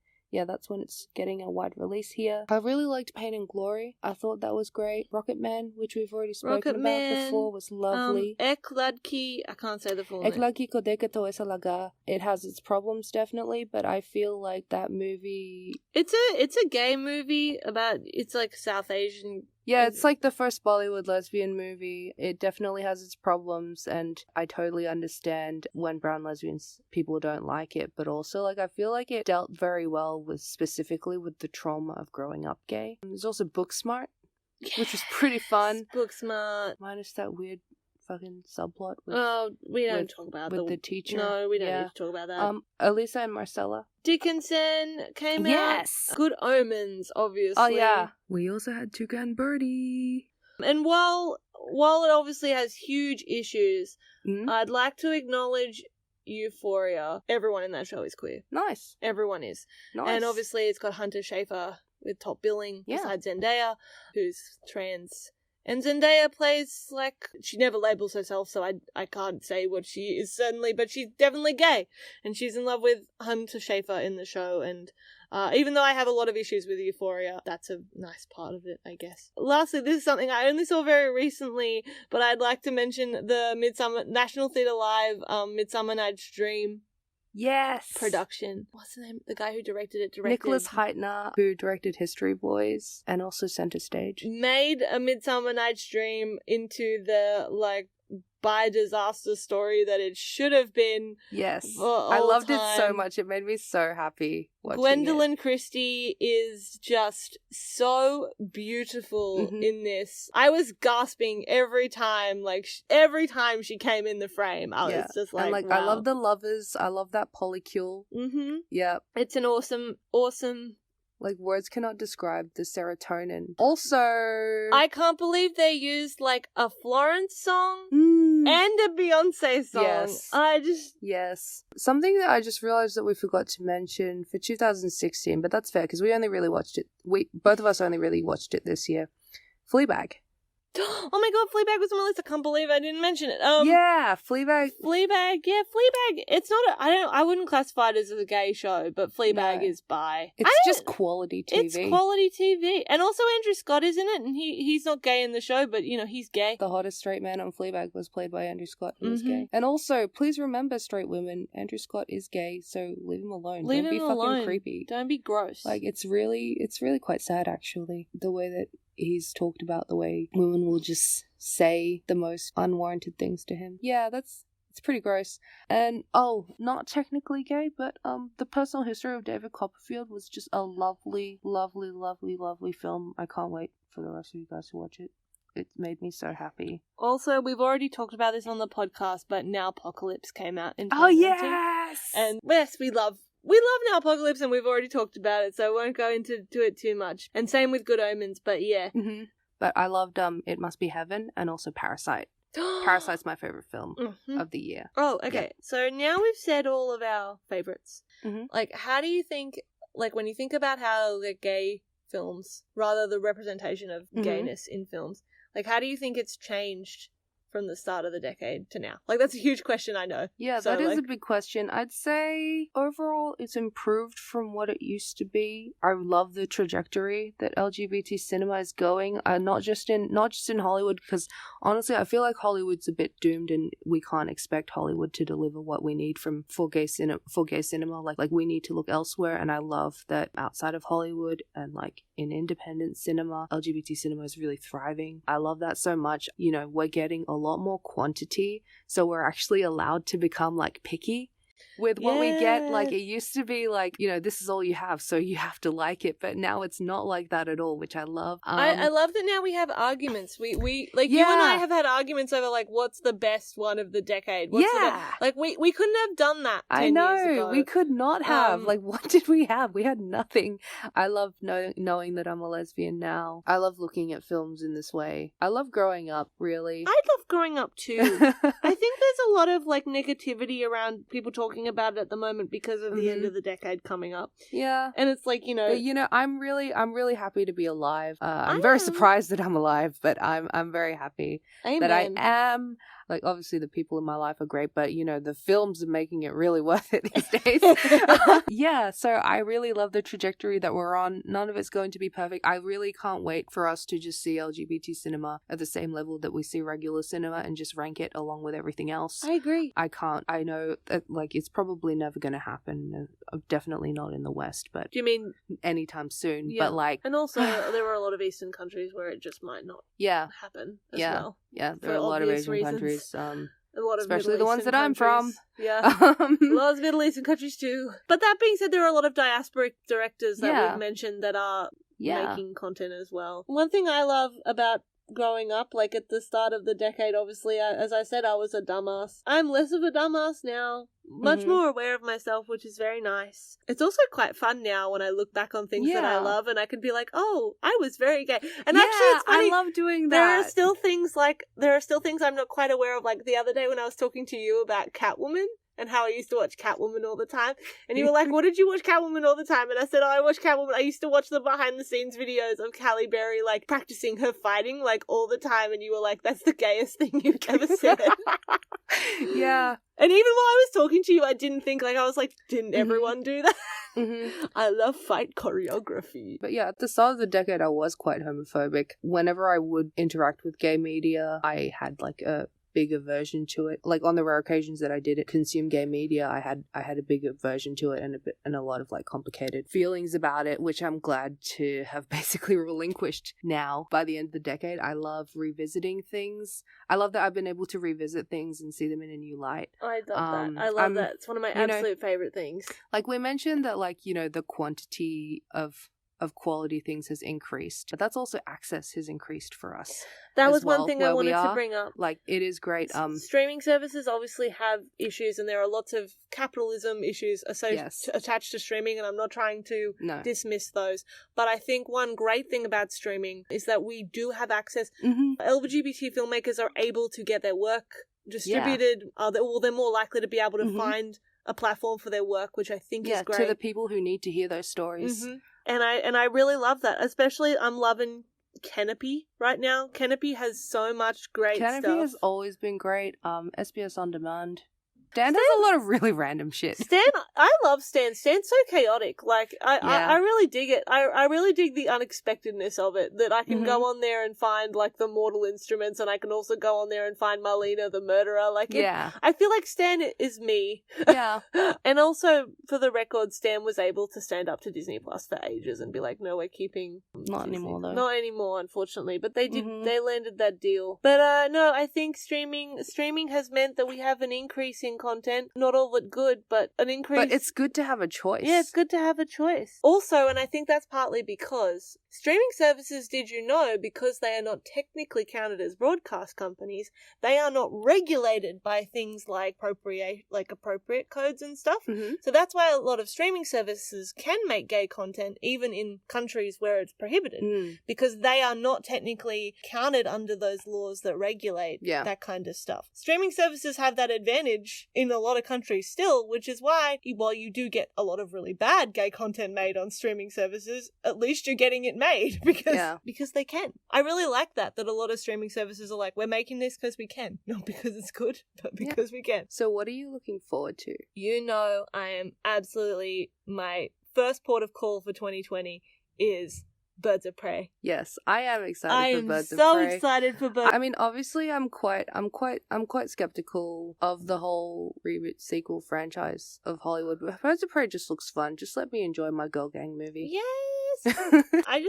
that's when it's getting a wide release here. I really liked Pain and Glory. I thought that was great. Rocketman, which we've already spoken about before, was lovely. Ek Ladki, I can't say the full Ek name. Ladki Ko Dekha To Aisa Laga. It has its problems, definitely, but I feel like that movie... It's a gay movie about, it's like South Asian. Yeah, it's like the first Bollywood lesbian movie. It definitely has its problems, and I totally understand when brown lesbians people don't like it, but also like I feel like it dealt very well specifically with the trauma of growing up gay. There's also Booksmart, which was pretty fun. Booksmart. Minus that weird fucking subplot with, we don't talk about the teacher. No, we don't need to talk about that. Elisa and Marcella. Dickinson came out. Yes! Good Omens, obviously. Oh yeah. We also had Toucan Birdie. And while it obviously has huge issues, I'd like to acknowledge Euphoria. Everyone in that show is queer. Nice. Everyone is. Nice. And obviously it's got Hunter Schafer with top billing, besides Zendaya, who's trans. And Zendaya plays, like, she never labels herself, so I can't say what she is, certainly, but she's definitely gay. And she's in love with Hunter Schafer in the show, and even though I have a lot of issues with Euphoria, that's a nice part of it, I guess. Lastly, this is something I only saw very recently, but I'd like to mention the National Theatre Live Midsummer Night's Dream. Yes. Production. What's the name? The guy who directed it Nicholas Heitner, who directed History Boys and also Center Stage. Made A Midsummer Night's Dream into the, like, bi disaster story that it should have been. Yes. I loved it so much. It made me so happy watching Gwendolyn it. Christie is just so beautiful in this. I was gasping every time, like, every time she came in the frame. I was just like, and, wow. I love the lovers. I love that polycule. Yeah. It's an awesome... Like, words cannot describe the serotonin. Also... I can't believe they used, like, a Florence song and a Beyonce song. Yes. Yes. Something that I just realized that we forgot to mention for 2016, but that's fair, because we only really watched it... Both of us only really watched it this year. Fleabag. Oh my god, Fleabag was on my list. I can't believe I didn't mention it. Yeah, Fleabag. Fleabag. It's not I wouldn't classify it as a gay show, but Fleabag is bi. It's just quality TV. It's quality TV. And also Andrew Scott is in it, and he's not gay in the show, but, you know, he's gay. The hottest straight man on Fleabag was played by Andrew Scott, who was gay. And also, please remember, straight women, Andrew Scott is gay, so leave him alone. Don't be fucking creepy. Don't be gross. Like, it's really quite sad, actually, the way that he's talked about, the way women will just say the most unwarranted things to him. Yeah, it's pretty gross. And, not technically gay, but The Personal History of David Copperfield was just a lovely, lovely, lovely, lovely film. I can't wait for the rest of you guys to watch it. It made me so happy. Also, we've already talked about this on the podcast, but Now Apocalypse came out in 2019. Oh, yes! And, yes, we love Now Apocalypse, and we've already talked about it, so I won't go into it too much. And same with Good Omens, but yeah. But I loved It Must Be Heaven and also Parasite. Parasite's my favorite film of the year. Oh, okay. Yeah. So now we've said all of our favorites. Mm-hmm. Like, how do you think, like, when you think about how the gay films, rather the representation of gayness in films, like, how do you think it's changed from the start of the decade to now? Like, that's a huge question, I know. Yeah, So, that is like, a big question. I'd say overall it's improved from what it used to be. I love the trajectory that LGBT cinema is going. Not just in Hollywood, because honestly I feel like Hollywood's a bit doomed and we can't expect Hollywood to deliver what we need for gay cinema. Like we need to look elsewhere, and I love that outside of Hollywood and like in independent cinema, LGBT cinema is really thriving. I love that so much. You know, we're getting a lot more quantity, so we're actually allowed to become like picky with what we get. Like, it used to be like, you know, this is all you have, so you have to like it, but now it's not like that at all, which I love. I love that now we have arguments. We like, you and I have had arguments over like what's the best one of the decade. Like we couldn't have done that 10 years ago. We could not have. Like, what did we have? We had nothing. I love knowing that I'm a lesbian now. I love looking at films in this way. I love growing up, really. I love growing up too. I think there's a lot of like negativity around people talking about it at the moment because of the end of the decade coming up. Yeah. And it's like, you know, but, you know, I'm really happy to be alive. I'm very surprised that I'm alive, but I'm very happy that I am. Like, obviously the people in my life are great, but, you know, the films are making it really worth it these days. Yeah, so I really love the trajectory that we're on. None of it's going to be perfect. I really can't wait for us to just see LGBT cinema at the same level that we see regular cinema and just rank it along with everything else. I agree. I can't. I know that, like, it's probably never going to happen. Definitely not in the West, but... Do you mean... anytime soon, yeah. But, like... And also, there are a lot of Eastern countries where it just might not happen as well. Yeah, there are a lot of Asian countries. A lot of especially the ones that countries. I'm from. Yeah. A lot of Middle Eastern countries too. But that being said, there are a lot of diasporic directors that we've mentioned that are making content as well. One thing I love about growing up, like at the start of the decade, obviously, as I said, I was a dumbass. I'm less of a dumbass now. Much more aware of myself, which is very nice. It's also quite fun now when I look back on things that I love and I can be like, oh, I was very gay. And actually, it's funny. I love doing that. There are still things I'm not quite aware of. Like the other day when I was talking to you about Catwoman and how I used to watch Catwoman all the time. And you were like, what did you watch Catwoman all the time? And I said, oh, I watch Catwoman. I used to watch the behind the scenes videos of Halle Berry, like, practicing her fighting, like, all the time. And you were like, that's the gayest thing you've ever said. Yeah. And even while I was talking to you, I didn't think, like, I was like, didn't everyone do that? I love fight choreography. But yeah, at the start of the decade, I was quite homophobic. Whenever I would interact with gay media, I had, like, a big aversion to it. Like, on the rare occasions that I did consume gay media, I had a big aversion to it and a lot of like complicated feelings about it, which I'm glad to have basically relinquished now by the end of the decade. I love revisiting things. I love that I've been able to revisit things and see them in a new light. I love that. I love that. It's one of my absolute favorite things. Like, we mentioned that, like, you know, the quantity of quality things has increased, but that's also access has increased for us. That was one thing I wanted to bring up. Like, it is great. Streaming services obviously have issues, and there are lots of capitalism issues attached to streaming, and I'm not trying to dismiss those. But I think one great thing about streaming is that we do have access. LGBT filmmakers are able to get their work distributed. They're more likely to be able to find a platform for their work, which I think is great. To the people who need to hear those stories. And I really love that. Especially, I'm loving Canopy right now. Canopy has so much great stuff. Canopy has always been great. SBS On Demand. Stan has a lot of really random shit. I love Stan. Stan's so chaotic. Like, I really dig it. I really dig the unexpectedness of it, that I can go on there and find, like, the Mortal Instruments, and I can also go on there and find Marlena the Murderer. Like, I feel like Stan is me. Yeah. And also, for the record, Stan was able to stand up to Disney Plus for ages and be like, no, we're keeping... Not anymore, though. Not anymore, unfortunately. But they did, they landed that deal. But, no, I think streaming has meant that we have an increase in content. Not all of it good, but an increase. But it's good to have a choice. Yeah, it's good to have a choice. Also, and I think that's partly because streaming services, did you know, because they are not technically counted as broadcast companies, they are not regulated by things like appropriate codes and stuff. So that's why a lot of streaming services can make gay content even in countries where it's prohibited, because they are not technically counted under those laws that regulate that kind of stuff. Streaming services have that advantage in a lot of countries still, which is why, while you do get a lot of really bad gay content made on streaming services, at least you're getting it made because they can. I really like that a lot of streaming services are like, we're making this because we can. Not because it's good, but because we can. So what are you looking forward to? You know, I am absolutely, my first port of call for 2020 is Birds of Prey. Yes, I am excited for Birds of Prey. I am so excited for Birds. I mean, obviously, I'm quite skeptical of the whole reboot sequel franchise of Hollywood. But Birds of Prey just looks fun. Just let me enjoy my girl gang movie. Yes.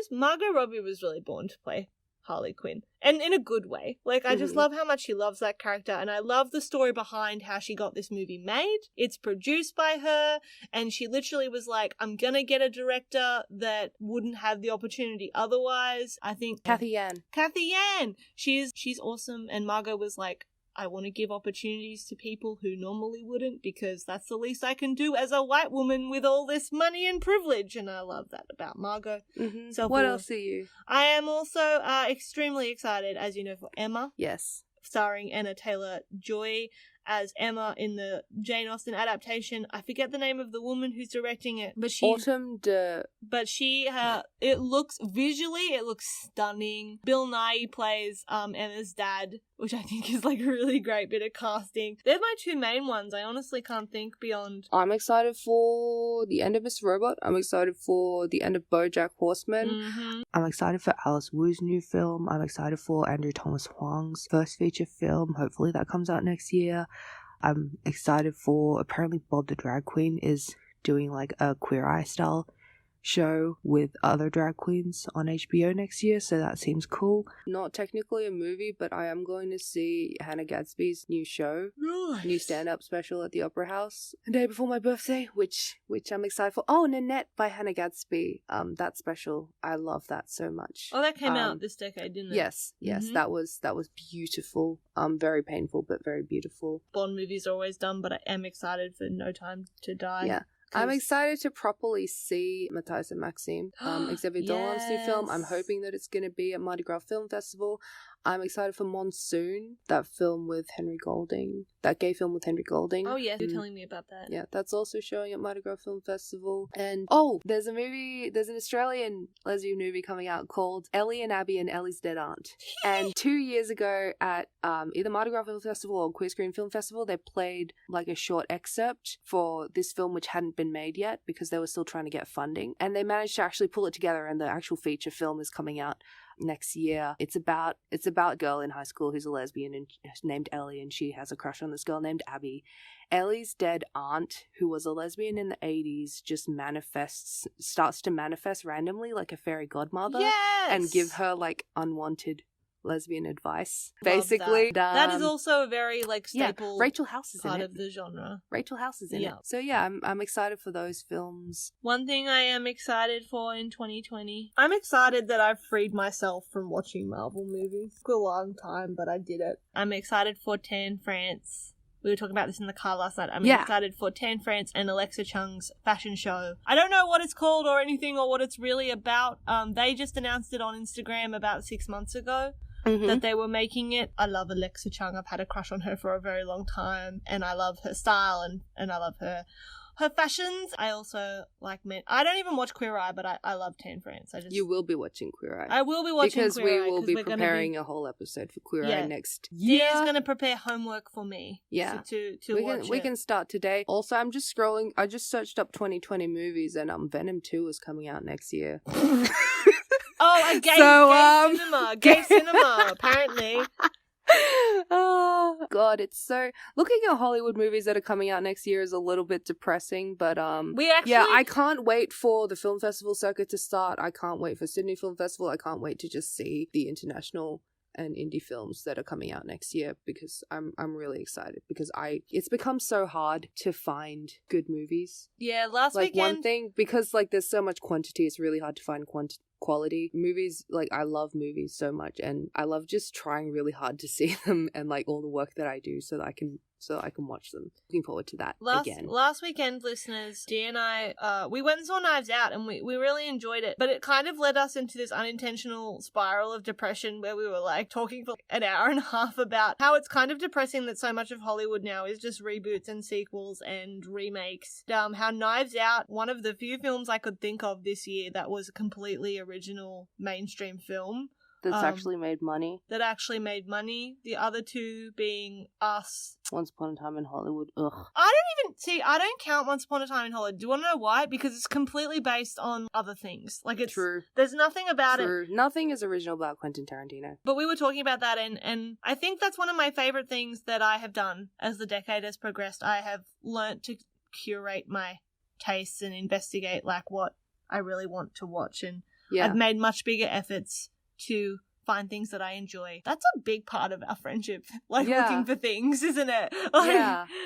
Margot Robbie was really born to play Harley Quinn, and in a good way. Like, I just love how much she loves that character, and I love the story behind how she got this movie made. It's produced by her, and she literally was like, I'm gonna get a director that wouldn't have the opportunity otherwise. I think Kathy Yan. She's awesome, and Margot was like, I want to give opportunities to people who normally wouldn't, because that's the least I can do as a white woman with all this money and privilege. And I love that about Margot. So what else are you? I am also extremely excited, as you know, for Emma. Yes. Starring Anna Taylor-Joy as Emma in the Jane Austen adaptation. I forget the name of the woman who's directing it, but Autumn de... But she, it looks stunning. Bill Nighy plays Emma's dad, which I think is like a really great bit of casting. They're my two main ones. I honestly can't think beyond. I'm excited for the end of Miss Robot. I'm excited for the end of Bojack Horseman. I'm excited for Alice Wu's new film. I'm excited for Andrew Thomas Huang's first feature film. Hopefully that comes out next year. I'm excited for, apparently Bob the Drag Queen is doing like a Queer Eye style show with other drag queens on HBO next year, so that seems cool. Not technically a movie, but I am going to see Hannah Gadsby's new show, new stand-up special at the Opera House the day before my birthday, which I'm excited for. Oh, Nanette by Hannah Gadsby. That special, I love that so much. Oh, that came out this decade, didn't it? Yes, that was beautiful. Very painful, but very beautiful. Bond movies are always done, but I am excited for No Time to Die. Yeah. I'm excited to properly see Matthias and Maxime, Xavier Dolan's new film. I'm hoping that it's going to be at Mardi Gras Film Festival. I'm excited for Monsoon, that film with Henry Golding, that gay film with Henry Golding. Oh, yeah, you're telling me about that. Yeah, that's also showing at Mardi Gras Film Festival. And, there's an Australian lesbian movie coming out called Ellie and Abby and Ellie's Dead Aunt. And 2 years ago at either Mardi Gras Film Festival or Queer Screen Film Festival, they played like a short excerpt for this film which hadn't been made yet because they were still trying to get funding. And they managed to actually pull it together, and the actual feature film is coming out next year. It's about a girl in high school who's a lesbian and named Ellie, and she has a crush on this girl named Abby. Ellie's dead aunt, who was a lesbian in the 80s, just starts to manifest randomly like a fairy godmother and give her like unwanted lesbian advice. Love basically that is also a very like staple Rachel House is part in it. of the genre. Rachel House is in it. So yeah, I'm excited for those films. One thing I am excited for in 2020, I'm excited that I've freed myself from watching Marvel movies. It took a long time, but I did it. I'm excited for Tan France. We were talking about this in the car last night. I'm excited for Tan France and Alexa Chung's fashion show. I don't know what it's called or anything or what it's really about. They just announced it on Instagram about 6 months ago. That they were making it. I love Alexa Chung. I've had a crush on her for a very long time, and I love her style and I love her fashions. I also like I don't even watch Queer Eye, but I love Tan France. You will be watching Queer Eye. I will be watching because Queer Eye. Because we will be preparing a whole episode for Queer Eye next year. Deah's going to prepare homework for me. Yeah. To watch it. We can start today. Also, I'm just scrolling. I just searched up 2020 movies, and Venom 2 is coming out next year. Oh, a gay cinema, apparently. Oh, God, it's so... Looking at Hollywood movies that are coming out next year is a little bit depressing, but, I can't wait for the film festival circuit to start. I can't wait for Sydney Film Festival. I can't wait to just see the international and indie films that are coming out next year, because I'm really excited, because it's become so hard to find good movies. Yeah, last weekend... one thing, because, like, there's so much quantity, it's really hard to find quality movies. Like, I love movies so much, and I love just trying really hard to see them, and like all the work that I do so that I can so I can watch them. Looking forward to that again. Last weekend, listeners, Deah and I, we went and saw Knives Out, and we really enjoyed it, but it kind of led us into this unintentional spiral of depression where we were like talking for an hour and a half about how it's kind of depressing that so much of Hollywood now is just reboots and sequels and remakes. How Knives Out, one of the few films I could think of this year that was a completely original mainstream film. That's actually made money. The other two being Us. Once Upon a Time in Hollywood. Ugh. I don't count Once Upon a Time in Hollywood. Do you want to know why? Because it's completely based on other things. Like, it's True. There's nothing about it. Nothing is original about Quentin Tarantino. But we were talking about that, and I think that's one of my favorite things that I have done as the decade has progressed. I have learnt to curate my tastes and investigate like what I really want to watch, and I've made much bigger efforts to find things that I enjoy. That's a big part of our friendship, looking for things, isn't it?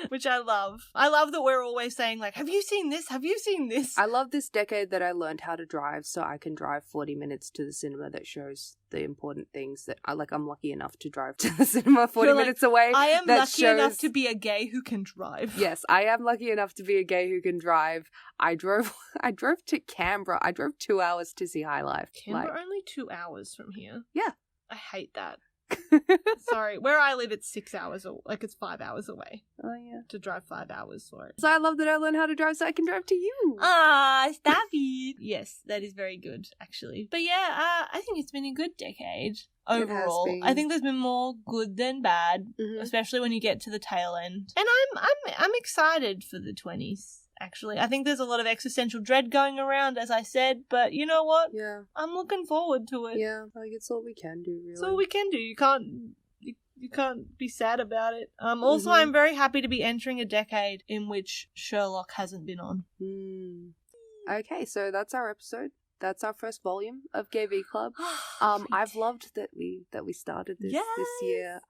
Which I love. I love that we're always saying, like, have you seen this? Have you seen this? I love this decade that I learned how to drive, so I can drive 40 minutes to the cinema that shows the important things that I'm lucky enough to drive to the cinema 40 minutes away. I am lucky enough to be a gay who can drive. Yes, I am lucky enough to be a gay who can drive. I drove to Canberra. I drove 2 hours to see High Life. Canberra only 2 hours from here. Yeah. I hate that. Sorry, where I live it's 6 hours, it's 5 hours away. Oh yeah. To drive 5 hours for it. So I love that I learned how to drive so I can drive to you. Stop it. Yes, that is very good, actually. But yeah, I think it's been a good decade overall. I think there's been more good than bad, especially when you get to the tail end. And I'm excited for the 20s. Actually, I think there's a lot of existential dread going around, as I said, but you know what? Yeah. I'm looking forward to it. Yeah, it's all we can do, really. It's all we can do. You can't be sad about it. Also, I'm very happy to be entering a decade in which Sherlock hasn't been on. Okay, so that's our episode. That's our first volume of GayV Club. I've loved that we started this year.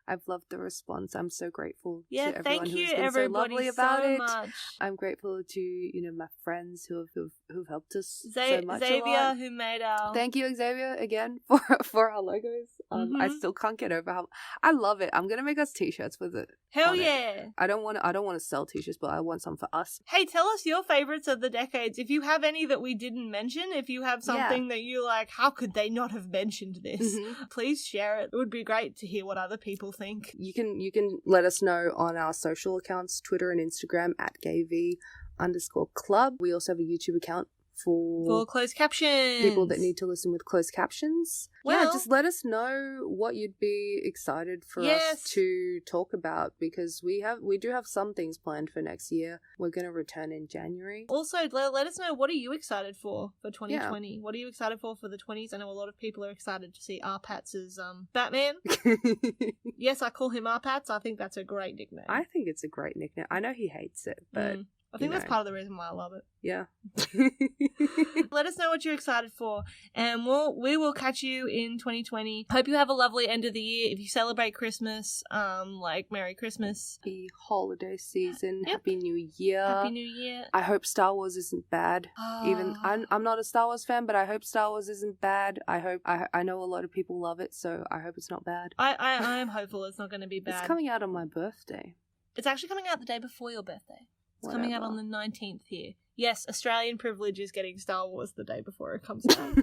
I've loved the response. I'm so grateful to everyone who's been so lovely about it. Much. I'm grateful to my friends who've helped us so much. Xavier, who made our. Thank you, Xavier, again for our logos. I still can't get over how I love it. I'm gonna make us t-shirts with it. Hell yeah! I don't want to sell t-shirts, but I want some for us. Hey, tell us your favorites of the decades. If you have any that we didn't mention, if you have something that you like, how could they not have mentioned this? Please share it. It would be great to hear what other people think. You can let us know on our social accounts, Twitter and Instagram at GayV_Club. We also have a YouTube account for closed captions. People that need to listen with closed captions. Well, just let us know what you'd be excited for us to talk about, because we do have some things planned for next year. We're going to return in January. Also, let us know, what are you excited for 2020? Yeah. What are you excited for the 20s? I know a lot of people are excited to see Arpatz's Batman. Yes, I call him Arpatz. I think that's a great nickname. I think it's a great nickname. I know he hates it, but... I think that's part of the reason why I love it. Yeah. Let us know what you're excited for, and we will catch you in 2020. Hope you have a lovely end of the year. If you celebrate Christmas, Merry Christmas. Happy holiday season. Yep. Happy New Year. Happy New Year. I hope Star Wars isn't bad. Even I'm not a Star Wars fan, but I hope Star Wars isn't bad. I know a lot of people love it, so I hope it's not bad. I am hopeful it's not going to be bad. It's coming out on my birthday. It's actually coming out the day before your birthday. It's coming out on the 19th here. Yes, Australian privilege is getting Star Wars the day before it comes out.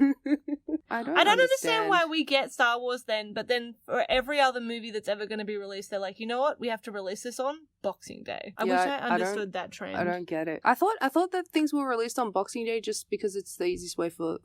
I don't understand why we get Star Wars then, but then for every other movie that's ever going to be released, they're like, you know what? We have to release this on Boxing Day. I wish I understood that trend. I don't get it. I thought that things were released on Boxing Day just because it's the easiest way for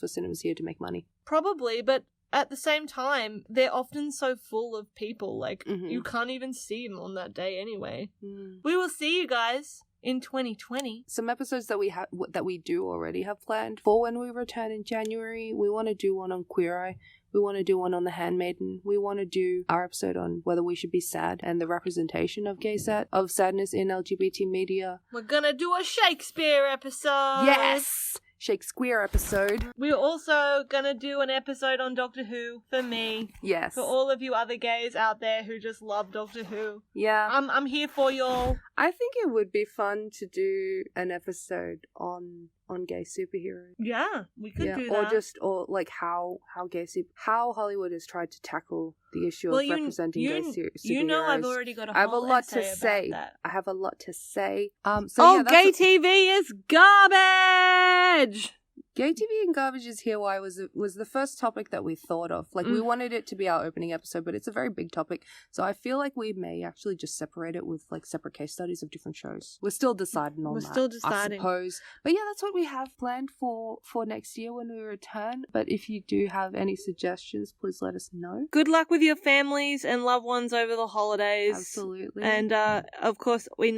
cinemas here to make money. Probably, but at the same time, they're often so full of people. You can't even see them on that day anyway. We will see you guys in 2020. Some episodes that we do already have planned for when we return in January. We want to do one on Queer Eye. We want to do one on The Handmaiden. We want to do our episode on whether we should be sad and the representation of sadness in LGBT media. We're gonna do a Shakespeare episode. Yes! Shakespeare episode. We're also gonna do an episode on Doctor Who for me. Yes. For all of you other gays out there who just love Doctor Who. Yeah. I'm here for y'all. I think it would be fun to do an episode on on gay superheroes. Yeah, we could do or that. or like how Hollywood has tried to tackle the issue of representing gay superheroes. You know, I've already got a whole I have a lot to essay say. about that. I have a lot to say. Gay TV is garbage. Gay TV and garbage is here why was the first topic that we thought of. Like, we wanted it to be our opening episode, but it's a very big topic. So I feel like we may actually just separate it with, like, separate case studies of different shows. We're still deciding on that. We're still deciding. I suppose. But yeah, that's what we have planned for next year when we return. But if you do have any suggestions, please let us know. Good luck with your families and loved ones over the holidays. Absolutely. And, of course, we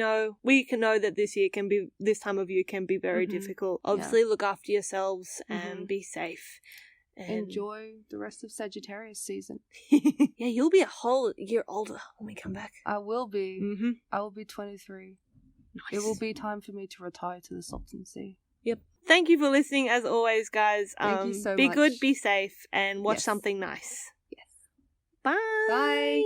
can know that this time of year can be very difficult. Obviously, look after yourselves and be safe. And enjoy the rest of Sagittarius season. Yeah, you'll be a whole year older when we come back. I will be. I will be 23. Nice. It will be time for me to retire to the Salton Sea. Yep. Thank you for listening, as always, guys. Thank you so much. Be good, be safe, and watch something nice. Yes. Bye. Bye.